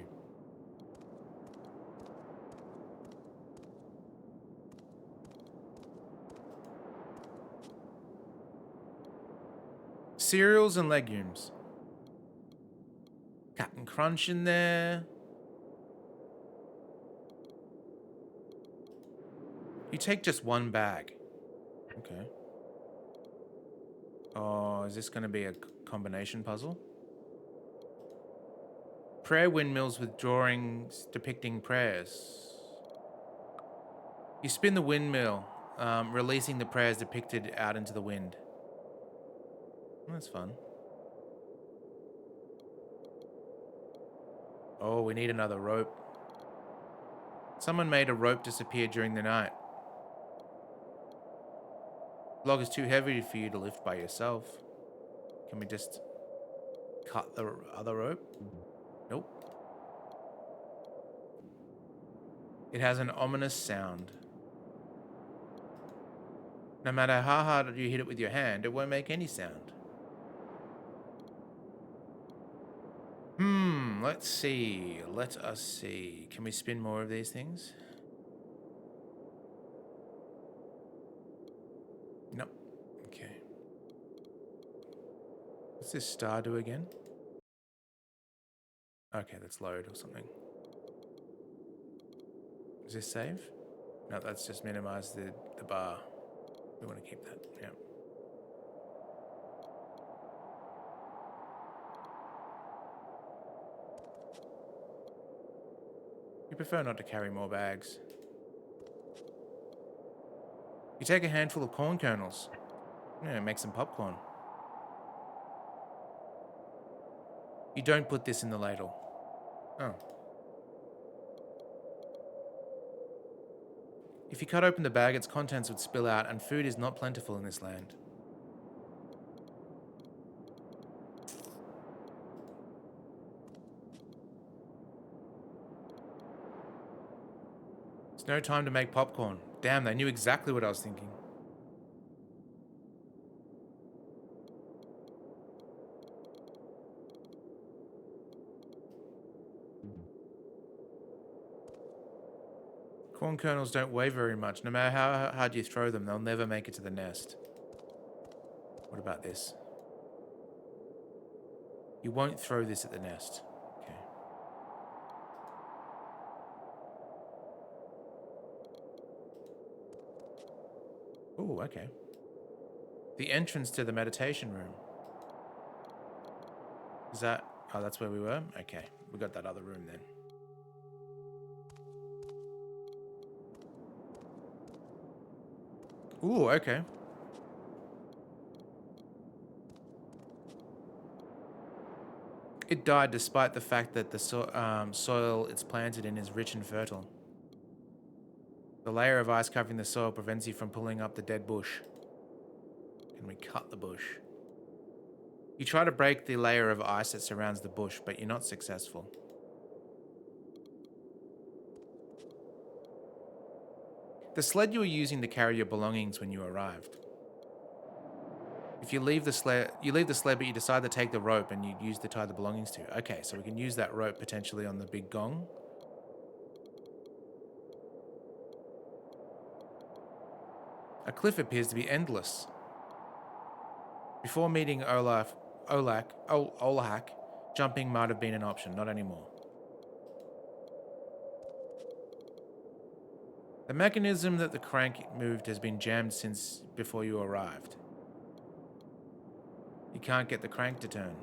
Cereals and legumes. Captain Crunch in there. You take just 1 bag. Okay. Oh, is this going to be a combination puzzle? Prayer windmills with drawings depicting prayers. You spin the windmill, releasing the prayers depicted out into the wind. That's fun. Oh, we need another rope. Someone made a rope disappear during the night. The log is too heavy for you to lift by yourself. Can we just cut the other rope? Nope. It has an ominous sound. No matter how hard you hit it with your hand, it won't make any sound. Let's see. Let us see. Can we spin more of these things? Nope. Okay. What's this star do again? Okay, that's load or something. Is this save? No, that's just minimize the bar. We want to keep that, yeah. You prefer not to carry more bags. You take a handful of corn kernels. Yeah, make some popcorn. You don't put this in the ladle. Oh. If you cut open the bag, its contents would spill out, and food is not plentiful in this land. It's no time to make popcorn. Damn, they knew exactly what I was thinking. Corn kernels don't weigh very much. No matter how hard you throw them, they'll never make it to the nest. What about this? You won't throw this at the nest. Okay. Oh, okay. The entrance to the meditation room. Is that... Oh, that's where we were? Okay. We got that other room then. Ooh, okay. It died despite the fact that the soil it's planted in is rich and fertile. The layer of ice covering the soil prevents you from pulling up the dead bush. Can we cut the bush? You try to break the layer of ice that surrounds the bush, but you're not successful. The sled you were using to carry your belongings when you arrived. If you leave the sled, but you decide to take the rope and you use to tie the belongings to. Okay, so we can use that rope potentially on the big gong. A cliff appears to be endless. Before meeting Olaf, Olahak, jumping might have been an option, not anymore. The mechanism that the crank moved has been jammed since before you arrived. You can't get the crank to turn.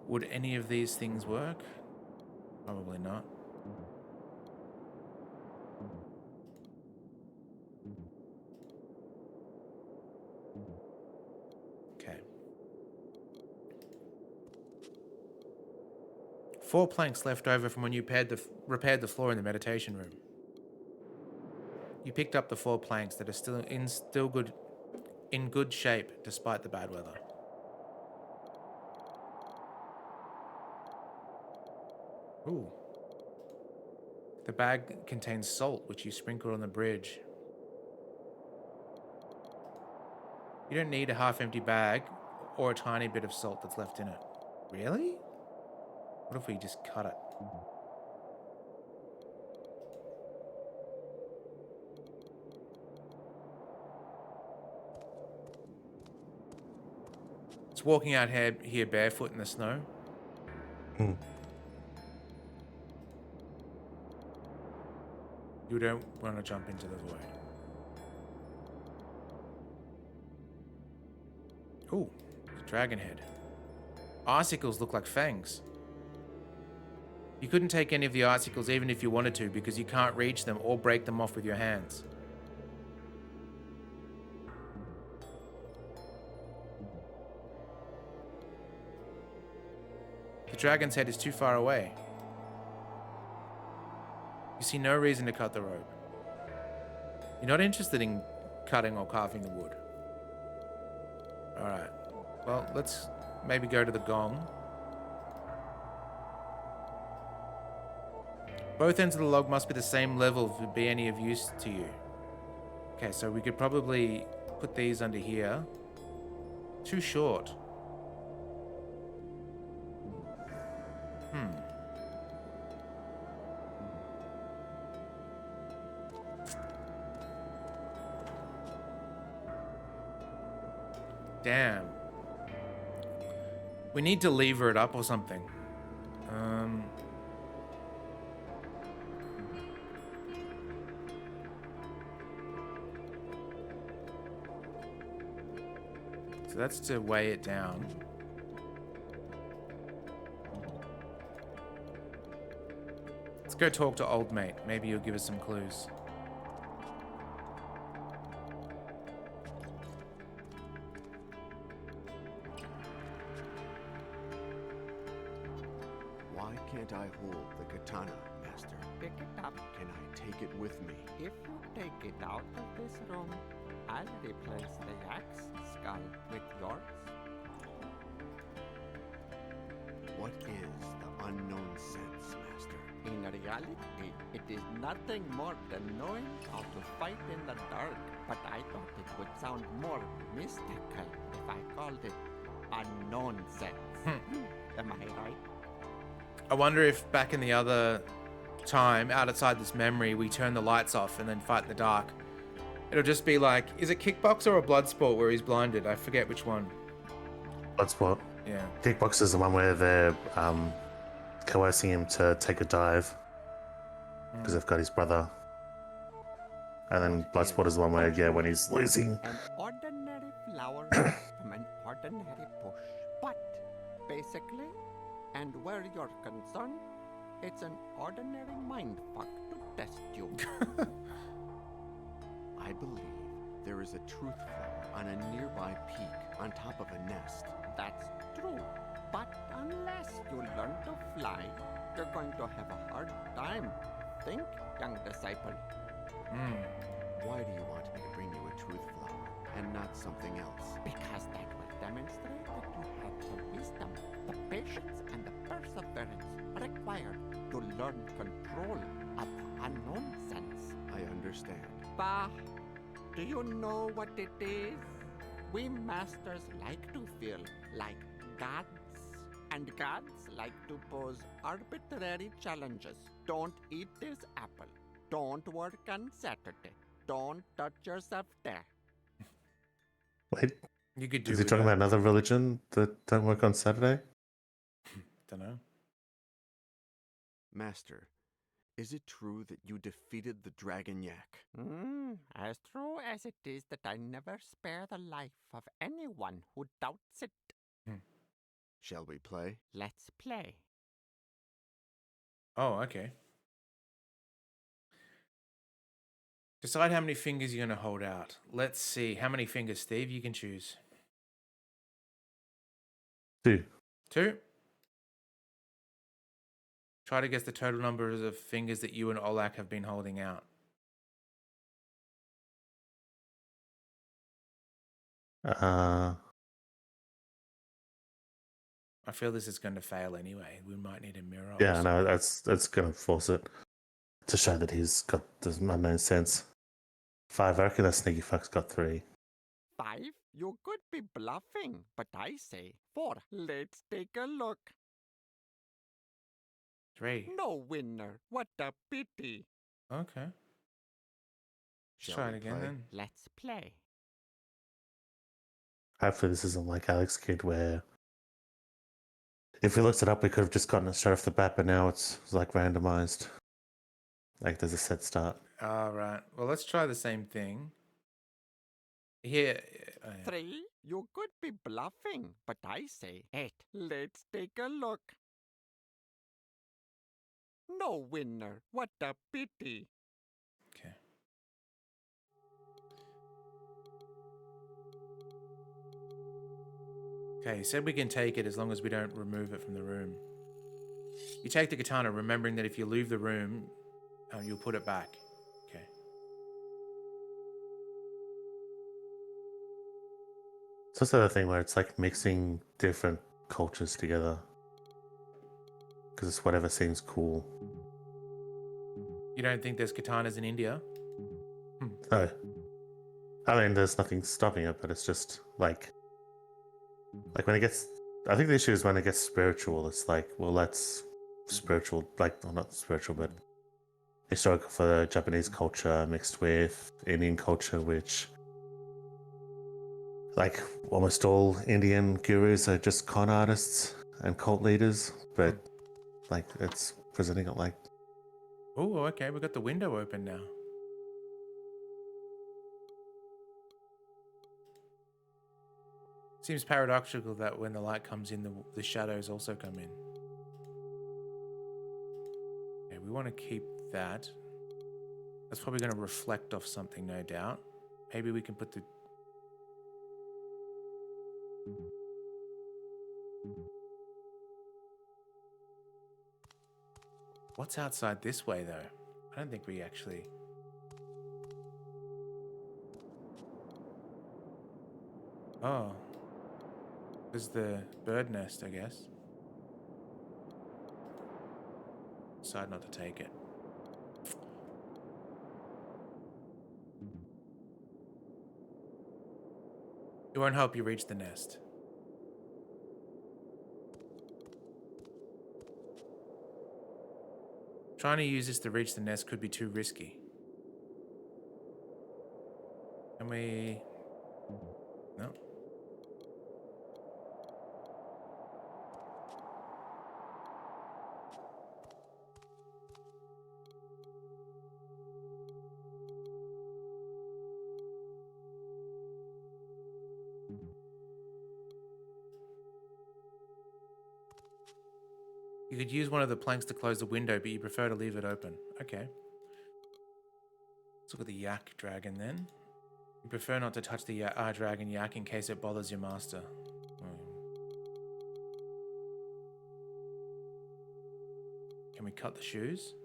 Would any of these things work? Probably not. Okay. 4 planks left over from when you repaired the floor in the meditation room. You picked up the 4 planks that are still in good shape despite the bad weather. Ooh. The bag contains salt, which you sprinkled on the bridge. You don't need a half-empty bag or a tiny bit of salt that's left in it. Really? What if we just cut it? It's walking out here barefoot in the snow. You don't want to jump into the void. Ooh, dragon head. Icicles look like fangs. You couldn't take any of the icicles even if you wanted to because you can't reach them or break them off with your hands. The dragon's head is too far away. You see no reason to cut the rope. You're not interested in cutting or carving the wood. Alright. Well, let's maybe go to the gong. Both ends of the log must be the same level to be any of use to you. Okay, so we could probably put these under here. Too short. Damn. We need to lever it up or something. So that's to weigh it down. Let's go talk to old mate. Maybe he'll give us some clues. Why can't I hold the katana, Master? Pick it up. Can I take it with me? If you take it out of this room, I'll replace the axe skull with yours. What is the unknown sense, Master? In reality, it is nothing more than knowing how to fight in the dark. But I thought it would sound more mystical if I called it unknown sense. Am I right? I wonder if back in the other time, outside this memory, we turn the lights off and then fight in the dark. It'll just be like, is it kickbox or a blood sport where he's blinded? I forget which one. Bloodsport. Yeah. Kickbox is the one where they're coercing him to take a dive because they've got his brother. And then Bloodsport is the one where, yeah, when he's losing. An ordinary flower from an ordinary bush. But basically, and where you're concerned, it's an ordinary mindfuck to test you. I believe there is a truth flower on a nearby peak on top of a nest. That's true. But unless you learn to fly, you're going to have a hard time. Think, young disciple. Why do you want me to bring you a truth flower and not something else? Because learn control of the unknown sense. I understand. Bah, do you know what it is? We masters like to feel like gods. And gods like to pose arbitrary challenges. Don't eat this apple. Don't work on Saturday. Don't touch yourself there. Wait, You could do is he with talking that. about another religion that don't work on Saturday? Don't know. Master, is it true that you defeated the dragon yak? As true as it is that I never spare the life of anyone who doubts it. Shall we play? Let's play. Oh, okay. Decide how many fingers you're going to hold out. Let's see. How many fingers, Steve? You can choose. 2. 2. Try to guess the total number of fingers that you and Olak have been holding out. I feel this is going to fail anyway. We might need a mirror. or Yeah, no, something. that's gonna force it to show that he's got this unknown sense. 5, I reckon that sneaky fuck's got 3. 5? You could be bluffing, but I say 4. Let's take a look. 3. No winner. What a pity. Okay. Let's Shall try it we again play? then. Let's play. Hopefully this isn't like Alex Kidd where if we looked it up we could have just gotten it straight off the bat, but now it's like randomized. Like there's a set start. All right. Well, let's try the same thing. Here. 3? You could be bluffing, but I say 8. Let's take a look. No winner. What a pity. Okay. Okay, he said we can take it as long as we don't remove it from the room. You take the katana, remembering that if you leave the room, you'll put it back. Okay. It's also the thing where it's like mixing different cultures together. Because it's whatever seems cool. You don't think there's katanas in India? No. I mean, there's nothing stopping it, but it's just like when it gets... I think the issue is when it gets spiritual. It's like, well, that's spiritual, like, well, not spiritual, but historical for Japanese culture mixed with Indian culture, which, like, almost all Indian gurus are just con artists and cult leaders, but, like, it's presenting it like... Oh, okay, we got the window open now. Seems paradoxical that when the light comes in, the shadows also come in. Okay, we want to keep that. That's probably going to reflect off something, no doubt. Maybe we can put the... What's outside this way, though? I don't think we actually... Oh. There's the bird nest, I guess. Decide not to take it. It won't help you reach the nest. Trying to use this to reach the nest could be too risky. Can we... No. You could use one of the planks to close the window, but you prefer to leave it open. Okay. Let's look at the yak dragon then. You prefer not to touch the dragon yak in case it bothers your master. Can we cut the shoes?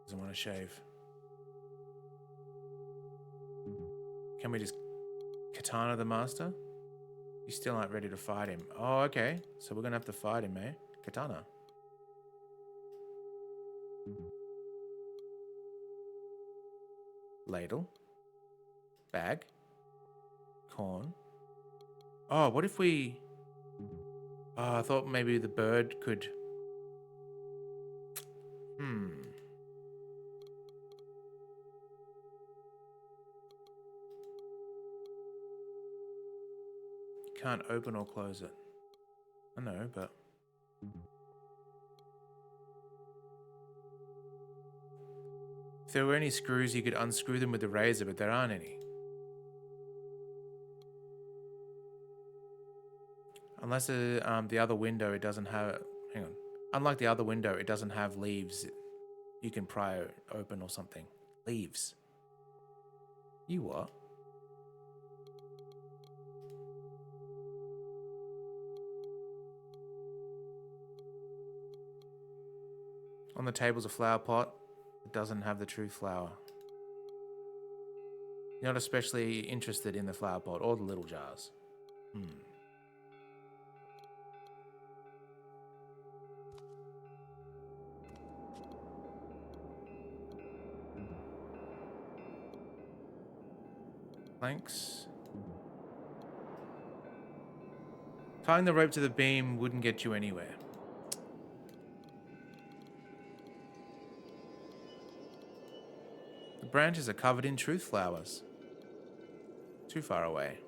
Doesn't want to shave. Can we just katana the master? You still aren't ready to fight him. Oh, okay. So we're gonna have to fight him, eh? Katana. Ladle. Bag. Corn. Oh, what if we... Oh, I thought maybe the bird could... Can't open or close it. I know, but... If there were any screws, you could unscrew them with the razor, but there aren't any. Unless the other window, it doesn't have... Hang on. Unlike the other window, it doesn't have leaves. You can pry open or something. Leaves. You what? On the table's a flower pot. It doesn't have the true flower. You're not especially interested in the flower pot or the little jars. Planks. Tying the rope to the beam wouldn't get you anywhere. The branches are covered in truth flowers. Too far away.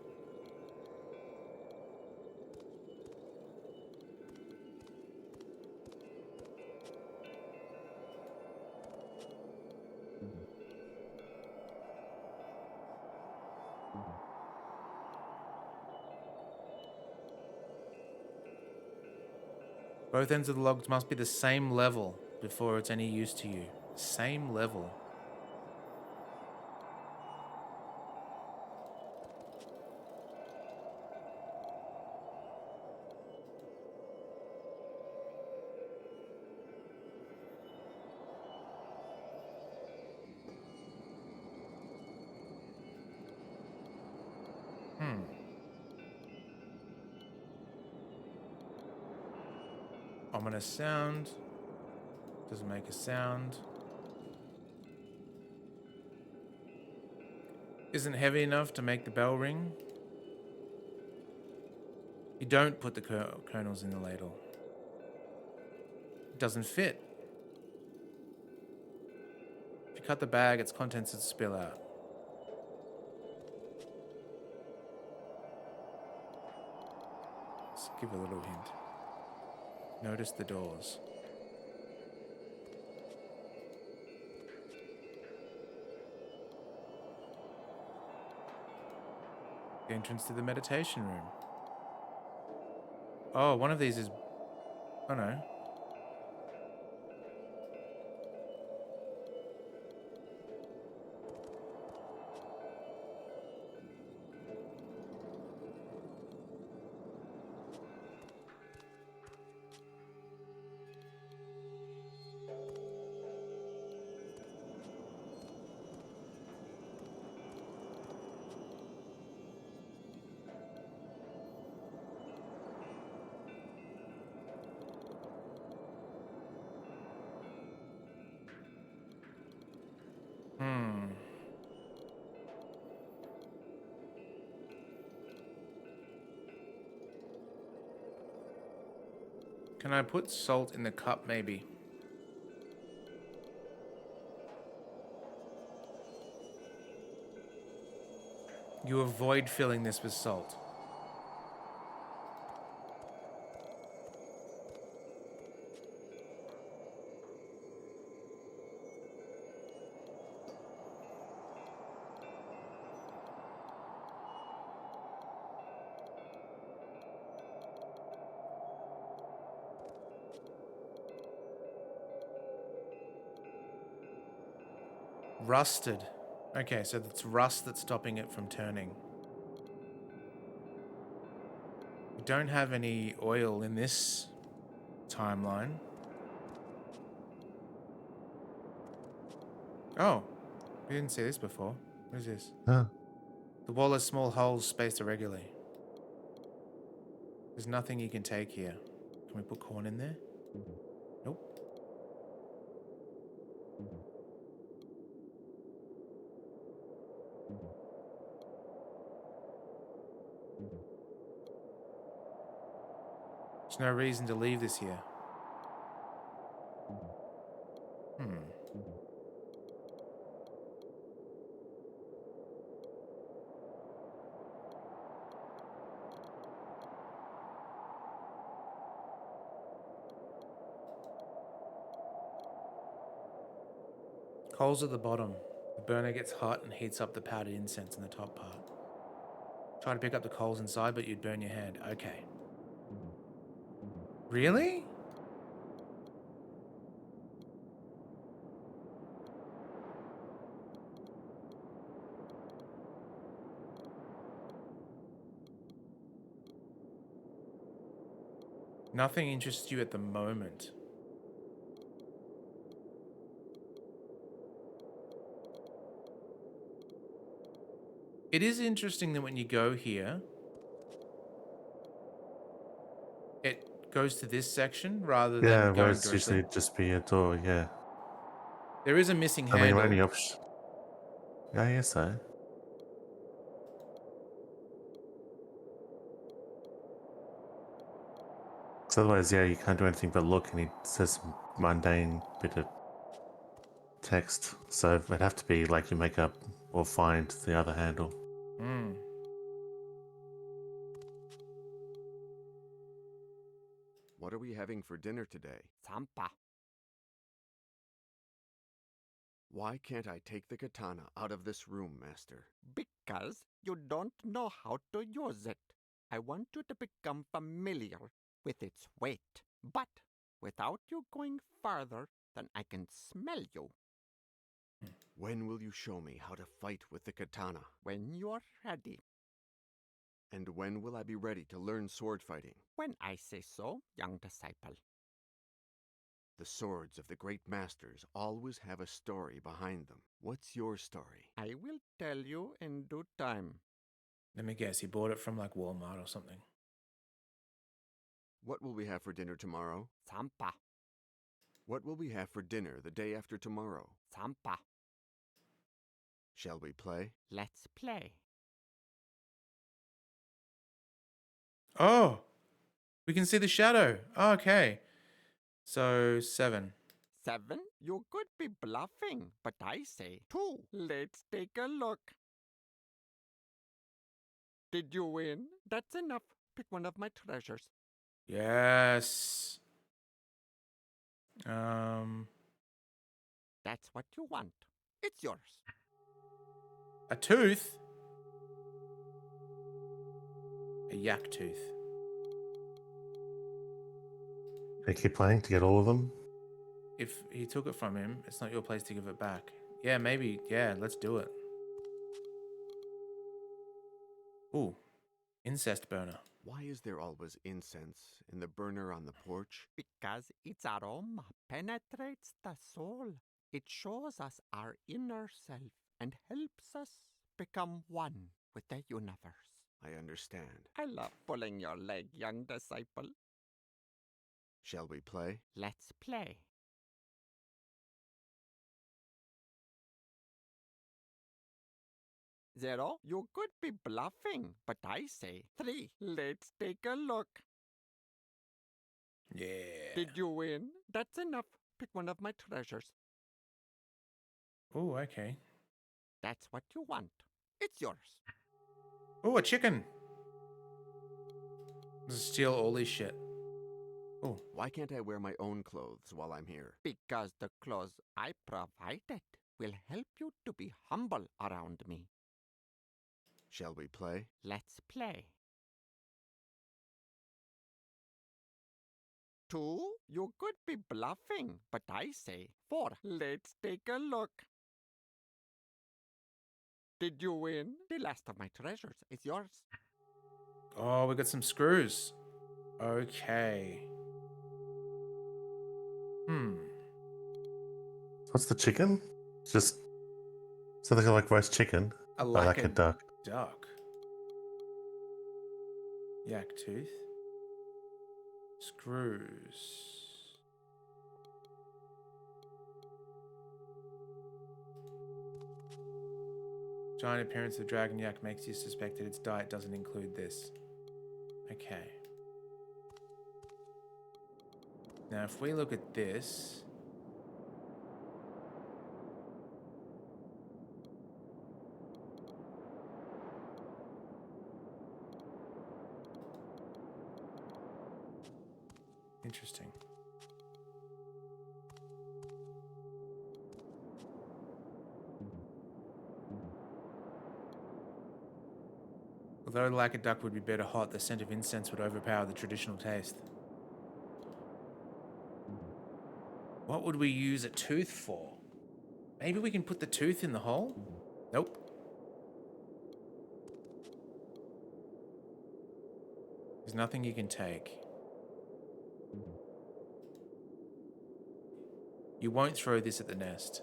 Both ends of the logs must be the same level before it's any use to you. Same level. Ominous sound. Doesn't make a sound. Isn't heavy enough to make the bell ring. You don't put the kernels in the ladle. It doesn't fit. If you cut the bag, its contents would spill out. Let's give a little hint. Notice the doors. The entrance to the meditation room. Oh, one of these is... Oh no. Can I put salt in the cup, maybe? You avoid filling this with salt. Rusted. Okay, so it's rust that's stopping it from turning. We don't have any oil in this timeline. Oh, we didn't see this before. What is this? Huh. The wall has small holes spaced irregularly. There's nothing you can take here. Can we put corn in there? Nope. There's no reason to leave this here. Coals at the bottom. The burner gets hot and heats up the powdered incense in the top part. Try to pick up the coals inside, but you'd burn your hand. Okay. Really? Nothing interests you at the moment. It is interesting that when you go here, it goes to this section rather than Yeah, going whereas directly. usually it'd just be a door, yeah. There is a missing I mean, handle. only option. Yeah, I guess so. Because otherwise, yeah, you can't do anything but look, and it says some mundane bit of text. So it'd have to be like you make up or find the other handle. What are we having for dinner today? Zampa. Why can't I take the katana out of this room, Master? Because you don't know how to use it. I want you to become familiar with its weight. But without you going farther than I can smell you. When will you show me how to fight with the katana? When you're ready. And when will I be ready to learn sword fighting? When I say so, young disciple. The swords of the great masters always have a story behind them. What's your story? I will tell you in due time. Let me guess, he bought it from like Walmart or something. What will we have for dinner tomorrow? Zampa. What will we have for dinner the day after tomorrow? Zampa. Shall we play? Let's play. Oh, we can see the shadow. Oh, okay. So 7. 7? You could be bluffing, but I say 2. Let's take a look. Did you win? That's enough. Pick one of my treasures. Yes. That's what you want. It's yours. A tooth? A yak tooth. They keep playing to get all of them. If he took it from him, it's not your place to give it back. Yeah, maybe. Yeah, let's do it. Ooh, incest burner. Why is there always incense in the burner on the porch? Because its aroma penetrates the soul. It shows us our inner self and helps us become one with the universe. I understand. I love pulling your leg, young disciple. Shall we play? Let's play. Zero, you could be bluffing, but I say 3. Let's take a look. Yeah. Did you win? That's enough. Pick one of my treasures. Ooh, okay. That's what you want. It's yours. Ooh, a chicken. Let's steal all this shit. Ooh. Why can't I wear my own clothes while I'm here? Because the clothes I provided will help you to be humble around me. Shall we play? Let's play. 2, you could be bluffing, but I say 4. Let's take a look. Did you win? The last of my treasures is yours. Oh, we got some screws. Okay. What's the chicken? Just something like roast chicken. I Like like a duck. duck. Yak tooth. Screws. Giant appearance of the dragon yak makes you suspect that its diet doesn't include this. Okay. Now, if we look at this... Interesting. Although like a duck would be better hot, the scent of incense would overpower the traditional taste. What would we use a tooth for? Maybe we can put the tooth in the hole? Nope. There's nothing you can take. You won't throw this at the nest.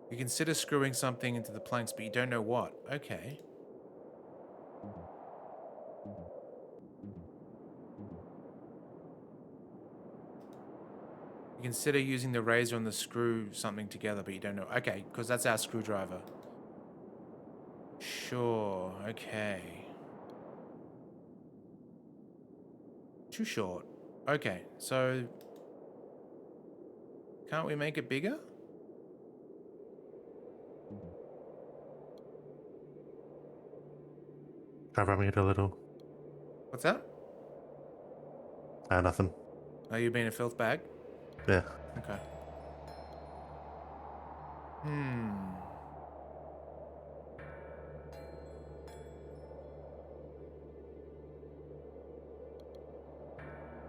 You consider screwing something into the planks, but you don't know what. Okay. You consider using the razor and the screw something together, but you don't know. Okay, because that's our screwdriver. Sure, okay. Too short. Okay, so... Can't we make it bigger? Try rubbing it a little. What's that? Nothing. Are you being a filth bag? Yeah. Okay.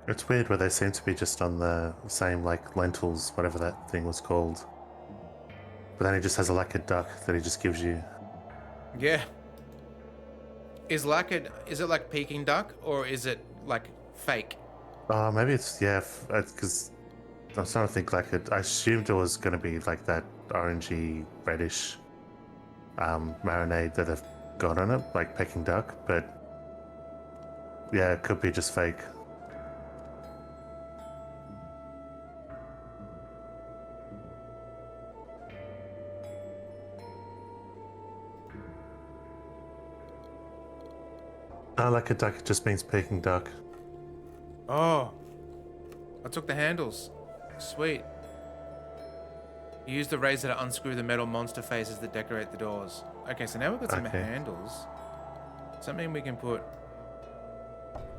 It's weird where they seem to be just on the same, like, lentils, whatever that thing was called. But then he just has a lacquered duck that he just gives you. Yeah. Is it like Peking duck, or is it like fake? Maybe it's, yeah, because I was trying to think like I assumed it was going to be like that orangey, reddish marinade that they've got on it, like Peking duck, but yeah, it could be just fake. Like a duck, it just means Peking duck. Oh. I took the handles. Sweet. You use the razor to unscrew the metal monster faces that decorate the doors. Okay, so now we've got some handles. Something we can put...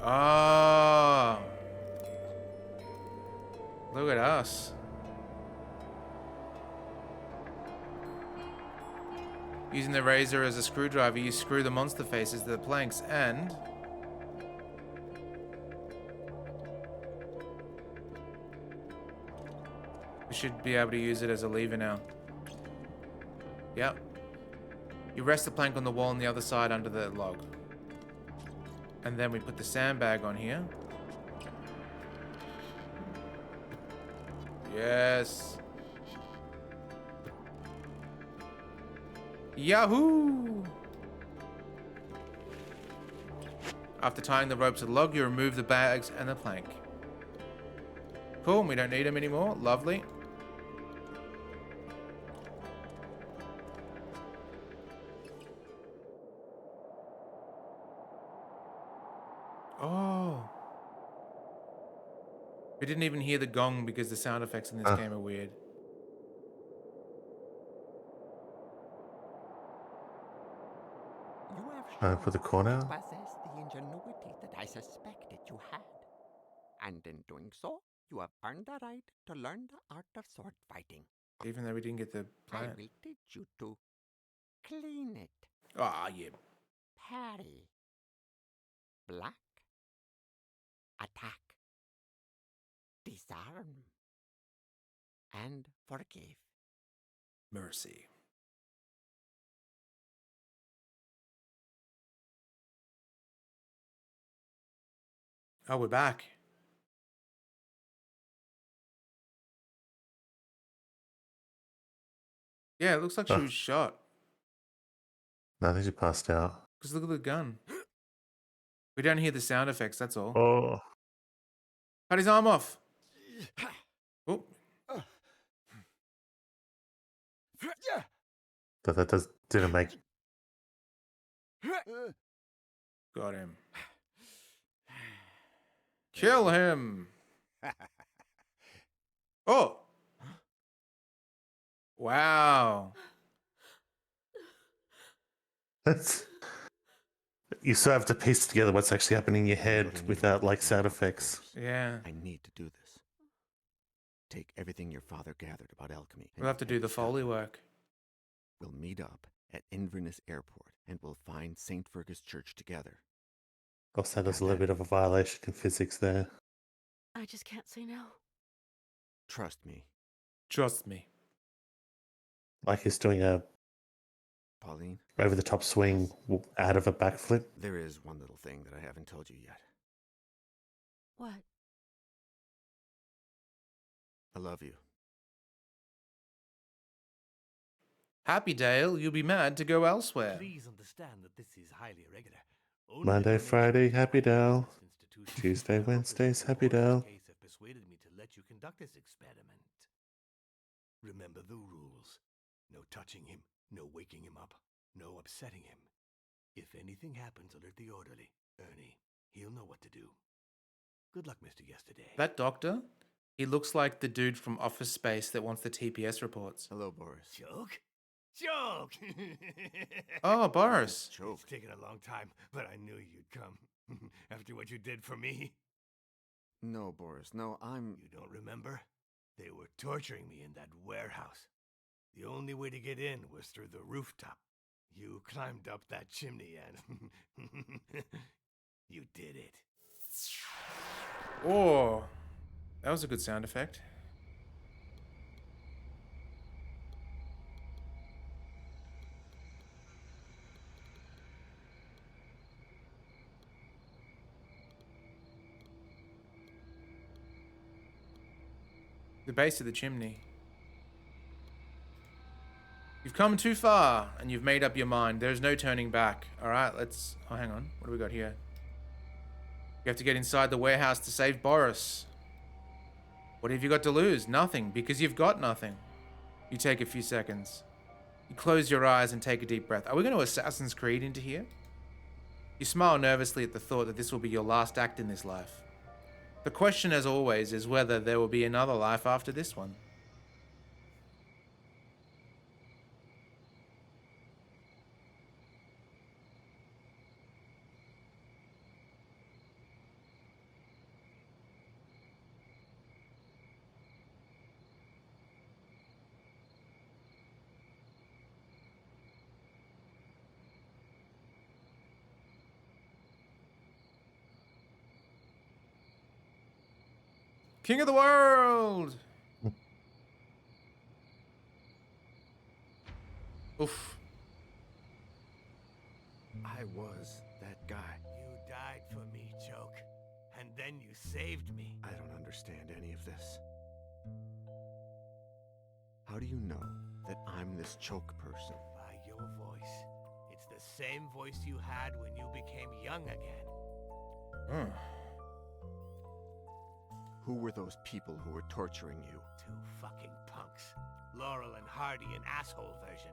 Ah. Look at us. Using the razor as a screwdriver, you screw the monster faces to the planks and... We should be able to use it as a lever now. Yep. You rest the plank on the wall on the other side under the log. And then we put the sandbag on here. Yes. Yahoo! After tying the rope to the log, you remove the bags and the plank. Cool, we don't need them anymore. Lovely. Oh. We didn't even hear the gong because the sound effects in this game are weird. You have For the corner? possess the ingenuity that I suspected you had. And in doing so, you have earned the right to learn the art of sword fighting. Even though we didn't get the I plant. will teach you to clean it. Ah, yeah. Parry. Block. Attack. disarm and forgive. Mercy. Oh, we're back. Yeah, it looks like she Oh. was shot. No, I think she passed out. Because look at the gun. We don't hear the sound effects, that's all. Oh. Cut his arm off. Oh, But that didn't make. got him. Kill him. Oh. Wow. That's. You still have to piece together what's actually happening in your head without like sound effects. Yeah. I need to do this. Take everything your father gathered about alchemy. We'll have to do the Foley work. We'll meet up at Inverness Airport and we'll find St. Fergus Church together. Also, there's a little bit of a violation in physics there. I just can't say no. Trust me. Trust me. Like he's doing a Pauline, over the top swing out of a backflip. there is one little thing that I haven't told you yet. What? I love you. Happy Dale, you'll be mad to go elsewhere. Please understand that this is highly irregular. Monday, Friday, Happy Dale. Tuesday, Wednesdays, Happy Dale. Case have persuaded me to let you conduct this experiment. Remember the rules. No touching him, no waking him up, no upsetting him. If anything happens, alert the orderly, Ernie. He'll know what to do. Good luck, Mr. Yesterday. That doctor, he looks like the dude from Office Space that wants the TPS reports. Hello, Boris. Joke? Joke! Oh, Boris. It's taken a long time, but I knew you'd come. After what you did for me. No, Boris, no, I'm... You don't remember? They were torturing me in that warehouse. The only way to get in was through the rooftop. You climbed up that chimney and... you did it. Oh, that was a good sound effect. The base of the chimney. You've come too far, and you've made up your mind. There's no turning back. All right, let's... Oh, hang on. What do we got here? You have to get inside the warehouse to save Boris. What have you got to lose? Nothing, because you've got nothing. You take a few seconds. You close your eyes and take a deep breath. Are we going to Assassin's Creed into here? You smile nervously at the thought that this will be your last act in this life. The question, as always, is whether there will be another life after this one. King of the world! Oof. I was that guy. You died for me, Choke. And then you saved me. I don't understand any of this. How do you know that I'm this choke person? By your voice. It's the same voice you had when you became young again. Hmm. Who were those people who were torturing you? Two fucking punks. Laurel and Hardy, an asshole version.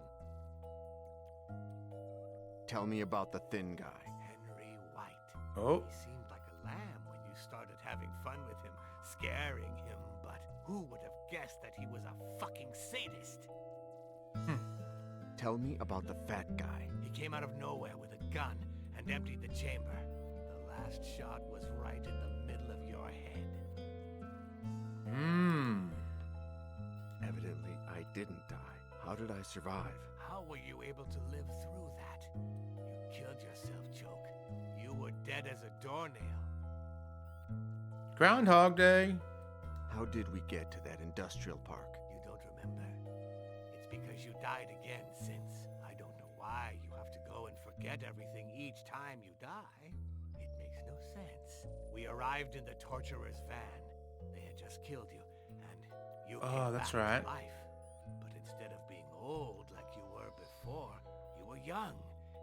Tell me about the thin guy. Henry White. Oh. He seemed like a lamb when you started having fun with him, scaring him, but who would have guessed that he was a fucking sadist? Tell me about the fat guy. He came out of nowhere with a gun and emptied the chamber. The last shot was right in the middle of your head. Evidently, I didn't die. How did I survive? How were you able to live through that? You killed yourself, Choke. You were dead as a doornail. Groundhog Day. How did we get to that industrial park? You don't remember? It's because you died again since. I don't know why you have to go and forget everything each time you die. It makes no sense. We arrived in the torturer's van. They had just killed you, and you came that's back right. to life. But instead of being old like you were before, you were young,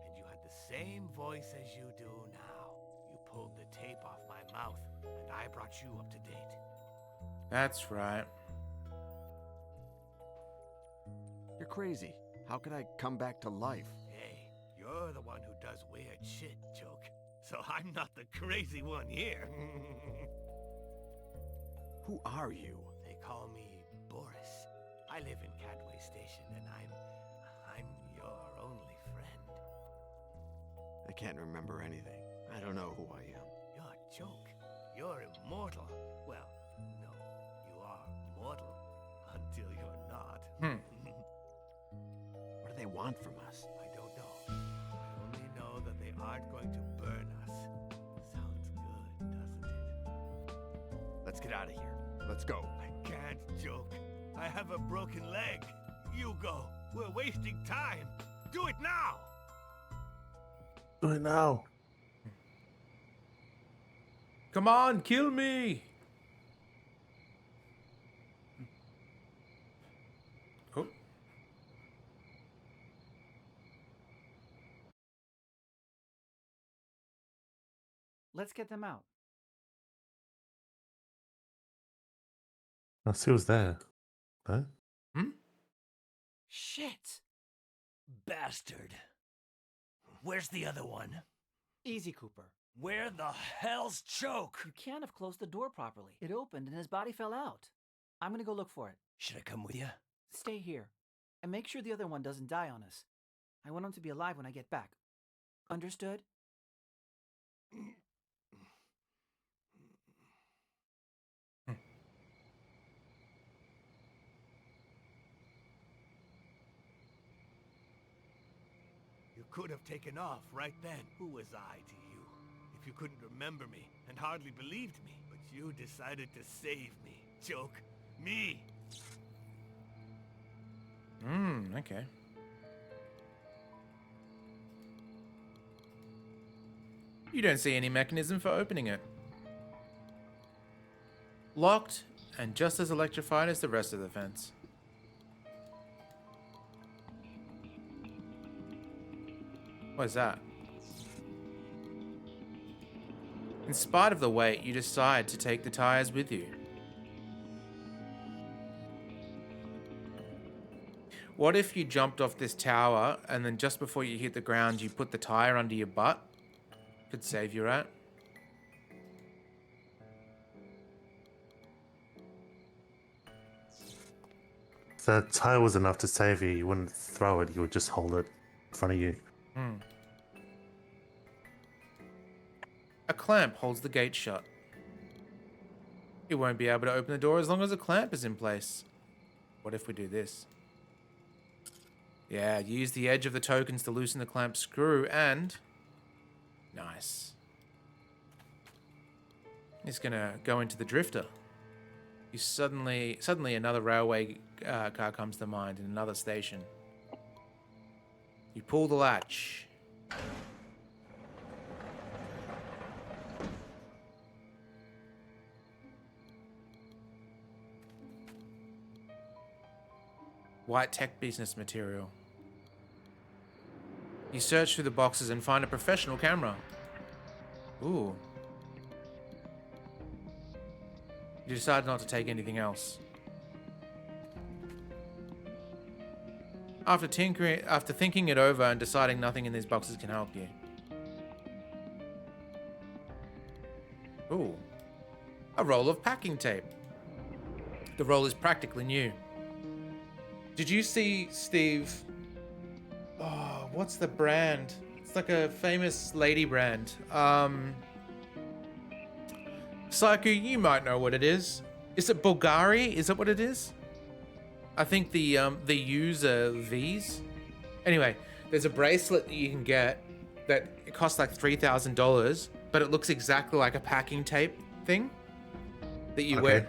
and you had the same voice as you do now. You pulled the tape off my mouth, and I brought you up to date. That's right. You're crazy. How could I come back to life? Hey, you're the one who does weird shit, Joke. So I'm not the crazy one here. Who are you? They call me Boris. I live in Cadway Station, and I'm your only friend. I can't remember anything. I don't know who I am. You're Joke. You're immortal. Well, no, you are mortal until you're not. What do they want from us? I don't know. I only know that they aren't going to burn us. Sounds good, doesn't it? Let's get out of here. Let's go. I can't, Joke. I have a broken leg. You go. We're wasting time. Do it now! Do it now. Come on, kill me! Oh. Let's get them out. I see who's there. Huh? Shit! Bastard. Where's the other one? Easy, Cooper. Where the hell's Choke? You can't have closed the door properly. It opened and his body fell out. I'm gonna go look for it. Should I come with you? Stay here. And make sure the other one doesn't die on us. I want him to be alive when I get back. Understood? You could have taken off right then. Who was I to you? If you couldn't remember me and hardly believed me, but you decided to save me. Joke. Me! Okay. You don't see any mechanism for opening it. Locked and just as electrified as the rest of the fence. What is that? In spite of the weight, you decide to take the tires with you. What if you jumped off this tower and then just before you hit the ground, you put the tire under your butt? Could save you, right? If the tire was enough to save you, you wouldn't throw it, you would just hold it in front of you. A clamp holds the gate shut. You won't be able to open the door as long as a clamp is in place. What if we do this? Yeah, use the edge of the tokens to loosen the clamp screw and... Nice. He's gonna go into the drifter. You suddenly another railway car comes to mind in another station. You pull the latch. White tech business material. You search through the boxes and find a professional camera. Ooh. You decide not to take anything else. After thinking it over and deciding nothing in these boxes can help you. Ooh. A roll of packing tape. The roll is practically new. Did you see, Steve? Oh, what's the brand? It's like a famous lady brand. Psycho, you might know what it is. Is it Bulgari? Is that what it is? I think the U's are V's. Anyway, there's a bracelet that you can get that it costs like $3,000, but it looks exactly like a packing tape thing that you wear.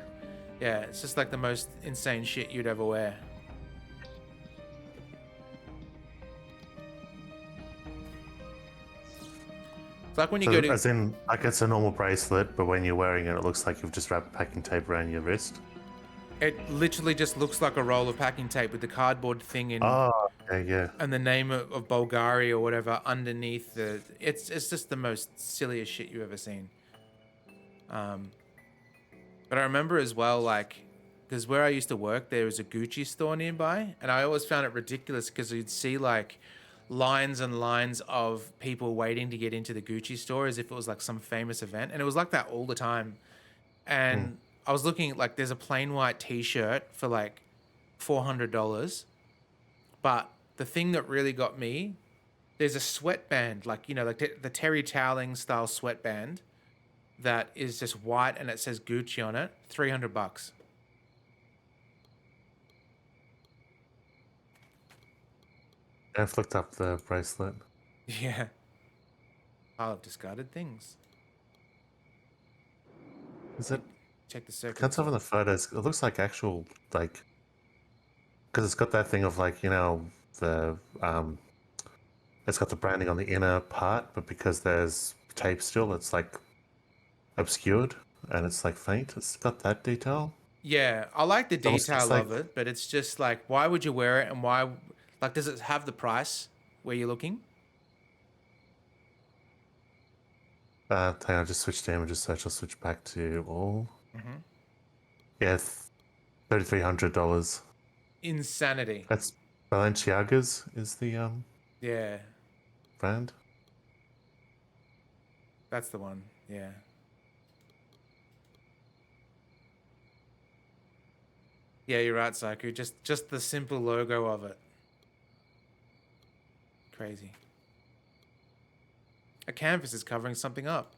Yeah, it's just like the most insane shit you'd ever wear. It's like when you So go to... as in, like it's a normal bracelet, but when you're wearing it, it looks like you've just wrapped packing tape around your wrist. It literally just looks like a roll of packing tape with the cardboard thing in... Oh, okay, yeah. And the name of Bulgaria or whatever underneath the... It's just the most silliest shit you've ever seen. But I remember as well, like... Because where I used to work, there was a Gucci store nearby. And I always found it ridiculous because you'd see, like... lines and lines of people waiting to get into the Gucci store as if it was like some famous event, and it was like that all the time. And I was looking at, like, there's a plain white t-shirt for like $400, but the thing that really got me, there's a sweatband, like, you know, like the Terry Toweling style sweatband that is just white and it says Gucci on it, $300. I've looked up the bracelet. Yeah. Pile of discarded things. Is it? Check the I circuit. can't tell from the photos. It looks like actual, like, because it's got that thing of, like, you know, the it's got the branding on the inner part, but because there's tape still, it's like obscured and it's like faint. It's got that detail. Yeah, I like the almost looks detail of like- it, but it's just like, why would you wear it, and why, like, does it have the price where you're looking? Hang on, I just switched to images search. I'll switch back to all. Mm-hmm. Yeah, $3,300. Insanity. That's Balenciaga's is the Yeah, brand. that's the one. Yeah. Yeah, you're right, Psycho. Just the simple logo of it. Crazy. A canvas is covering something up.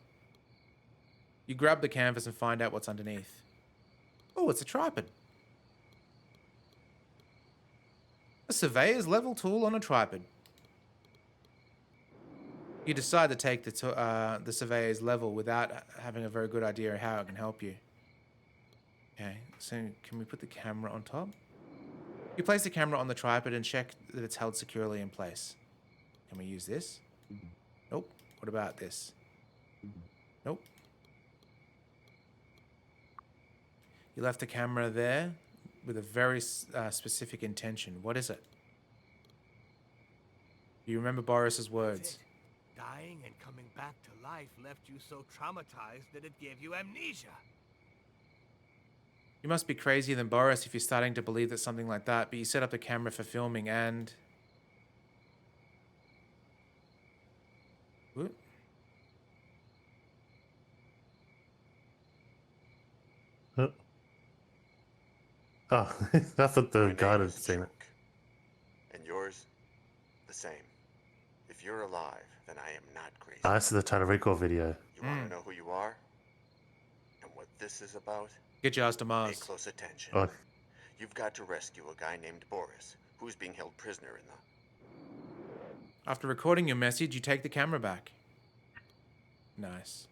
You grab the canvas and find out what's underneath. Oh, it's a tripod. A surveyor's level tool on a tripod. You decide to take the surveyor's level without having a very good idea of how it can help you. Okay, so can we put the camera on top? You place the camera on the tripod and check that it's held securely in place. Can we use this? Nope. What about this? Nope. You left the camera there with a very specific intention. What is it? You remember Boris's words. Dying and coming back to life left you so traumatized that it gave you amnesia. You must be crazier than Boris if you're starting to believe that something like that, but you set up the camera for filming and... Whoop. Oh, I thought the guy had seen it. And yours, the same. If you're alive, then I am not crazy. Ah, this is the Total Recall video. You want to know who you are? And what this is about? Get your ass to Pay Mars. close attention. Oh, You've got to rescue a guy named Boris, who's being held prisoner in the... After recording your message, you take the camera back. Nice.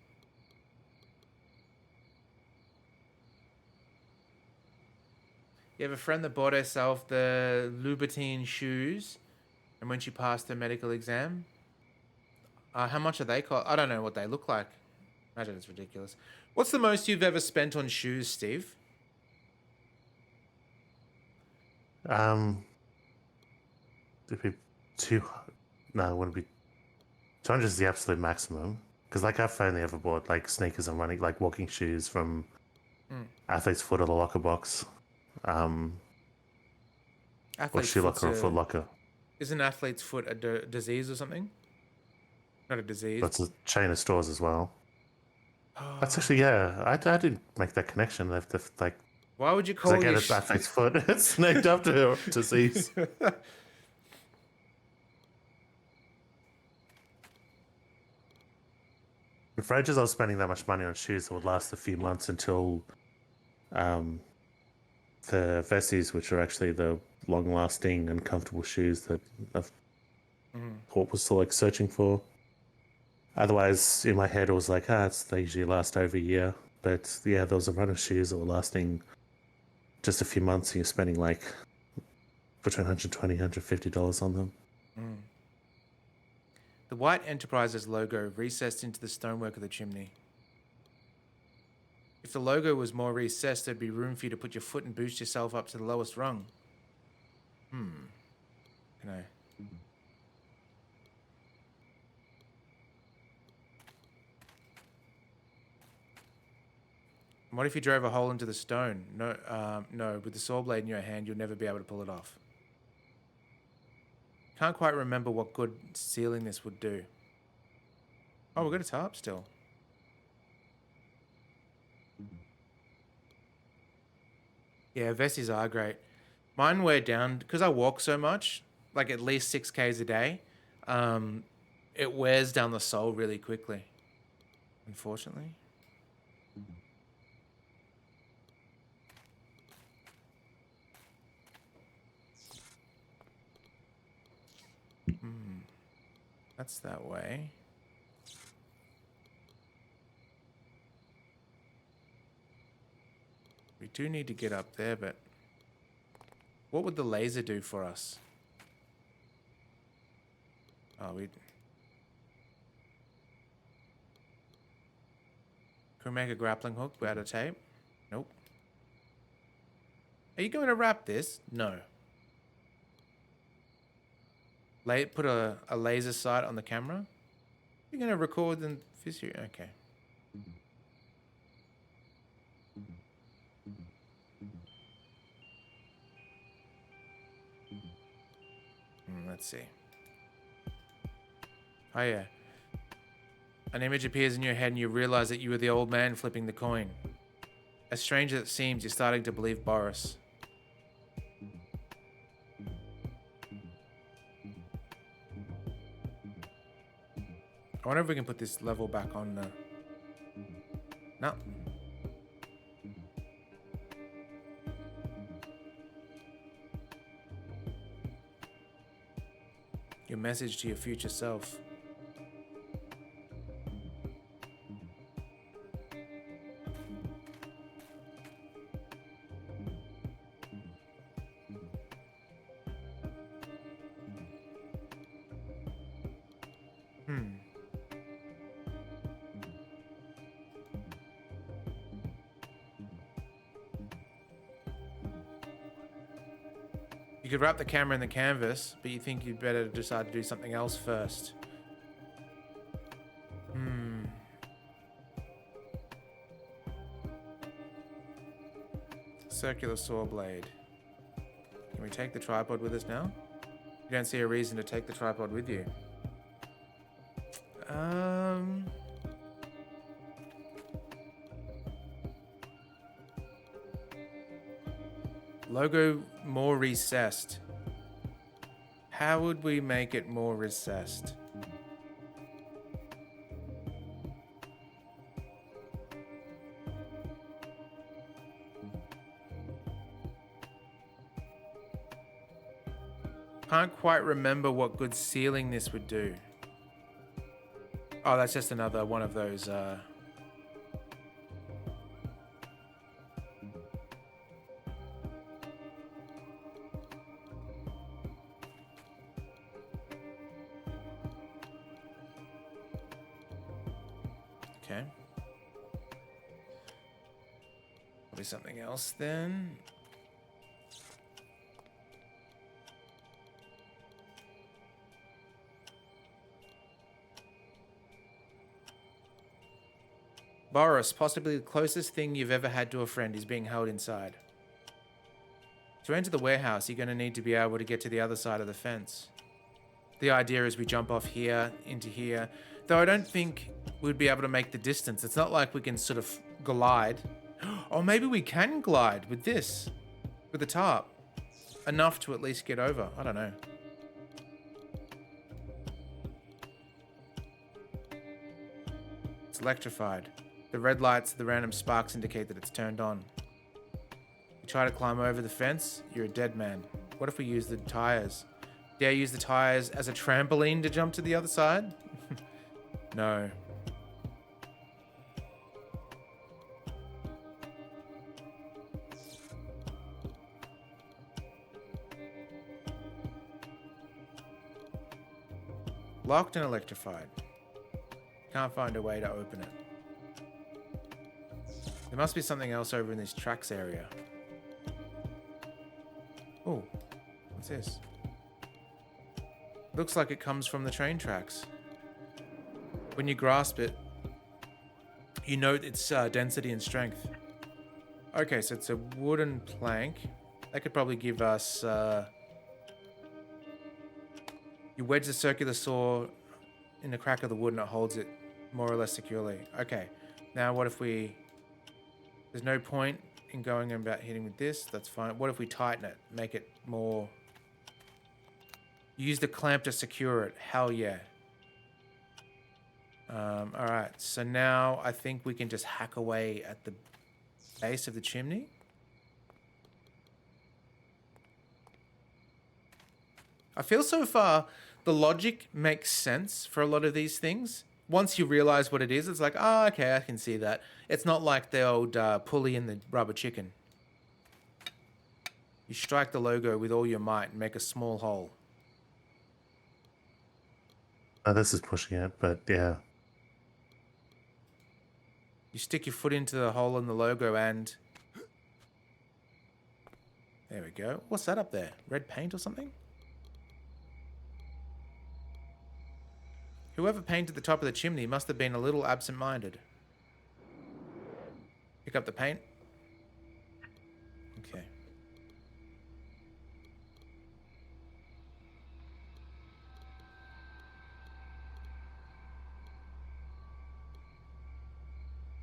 You have a friend that bought herself the Louboutin shoes, and when she passed her medical exam, how much are they cost? I don't know what they look like. Imagine it's ridiculous. What's the most you've ever spent on shoes, Steve? it'd be no, it wouldn't be. 200 is the absolute maximum. Because, like, I've only ever bought, like, sneakers and running, like, walking shoes from Athlete's Foot or the Locker Box. Or Athlete's Shoe Foot's Locker or Foot Locker. Isn't Athlete's Foot a disease or something? Not a disease. That's a chain of stores as well. That's actually, yeah, I didn't make that connection. Like, Why would you because call I get your it Athlete's Foot. It's named after a disease. For ages, I was spending that much money on shoes that would last a few months until the Vessis, which are actually the long-lasting and comfortable shoes that I've was still like searching for. Otherwise, in my head, it was like, they usually last over a year. But yeah, there was a run of shoes that were lasting just a few months and you're spending like between $120, $150 on them. The white Enterprises logo recessed into the stonework of the chimney. If the logo was more recessed, there'd be room for you to put your foot and boost yourself up to the lowest rung. Can I? What if you drove a hole into the stone? No, with the saw blade in your hand, you'll never be able to pull it off. Can't quite remember what good sealing this would do. Oh, we've got a tarp still. Yeah, vesties are great. Mine wear down, because I walk so much, like at least 6Ks a day, it wears down the sole really quickly, unfortunately. That's that way. We do need to get up there, but what would the laser do for us? Oh, Can we make a grappling hook out of tape? Nope. Are you going to wrap this? No. Put a laser sight on the camera? You're going to record the physio? Okay. Let's see. Oh yeah. An image appears in your head and you realize that you were the old man flipping the coin. As strange as it seems, you're starting to believe Boris. I wonder if we can put this level back on. No. Your message to your future self. You could wrap the camera in the canvas, but you think you'd better decide to do something else first. Circular saw blade. Can we take the tripod with us now? You don't see a reason to take the tripod with you. Logo more recessed. How would we make it more recessed? Can't quite remember what good sealing this would do. Oh, that's just another one of those okay. Probably something else then. Boris, possibly the closest thing you've ever had to a friend is being held inside. To enter the warehouse, you're going to need to be able to get to the other side of the fence. The idea is we jump off here into here, though I don't think we'd be able to make the distance. It's not like we can sort of glide. Or maybe we can glide with this, with the tarp. Enough to at least get over. I don't know. It's electrified. The red lights, the random sparks indicate that it's turned on. You try to climb over the fence, you're a dead man. What if we use the tires? Dare use the tires as a trampoline to jump to the other side? No. Locked and electrified. Can't find a way to open it. There must be something else over in this tracks area. Oh, what's this? Looks like it comes from the train tracks. When you grasp it, you note its density and strength. Okay, so it's a wooden plank. That could probably give us... You wedge the circular saw in the crack of the wood and it holds it more or less securely. Okay, now what if we... There's no point in going about hitting with this. That's fine. What if we tighten it? Make it more... Use the clamp to secure it. Hell yeah. Alright, so now I think we can just hack away at the base of the chimney. I feel so far the logic makes sense for a lot of these things. Once you realize what it is, it's like, oh, okay, I can see that. It's not like the old pulley in the rubber chicken. You strike the logo with all your might and make a small hole. Oh, this is pushing it, but yeah. You stick your foot into the hole in the logo and... There we go. What's that up there? Red paint or something? Whoever painted the top of the chimney must have been a little absent-minded. Pick up the paint. Okay.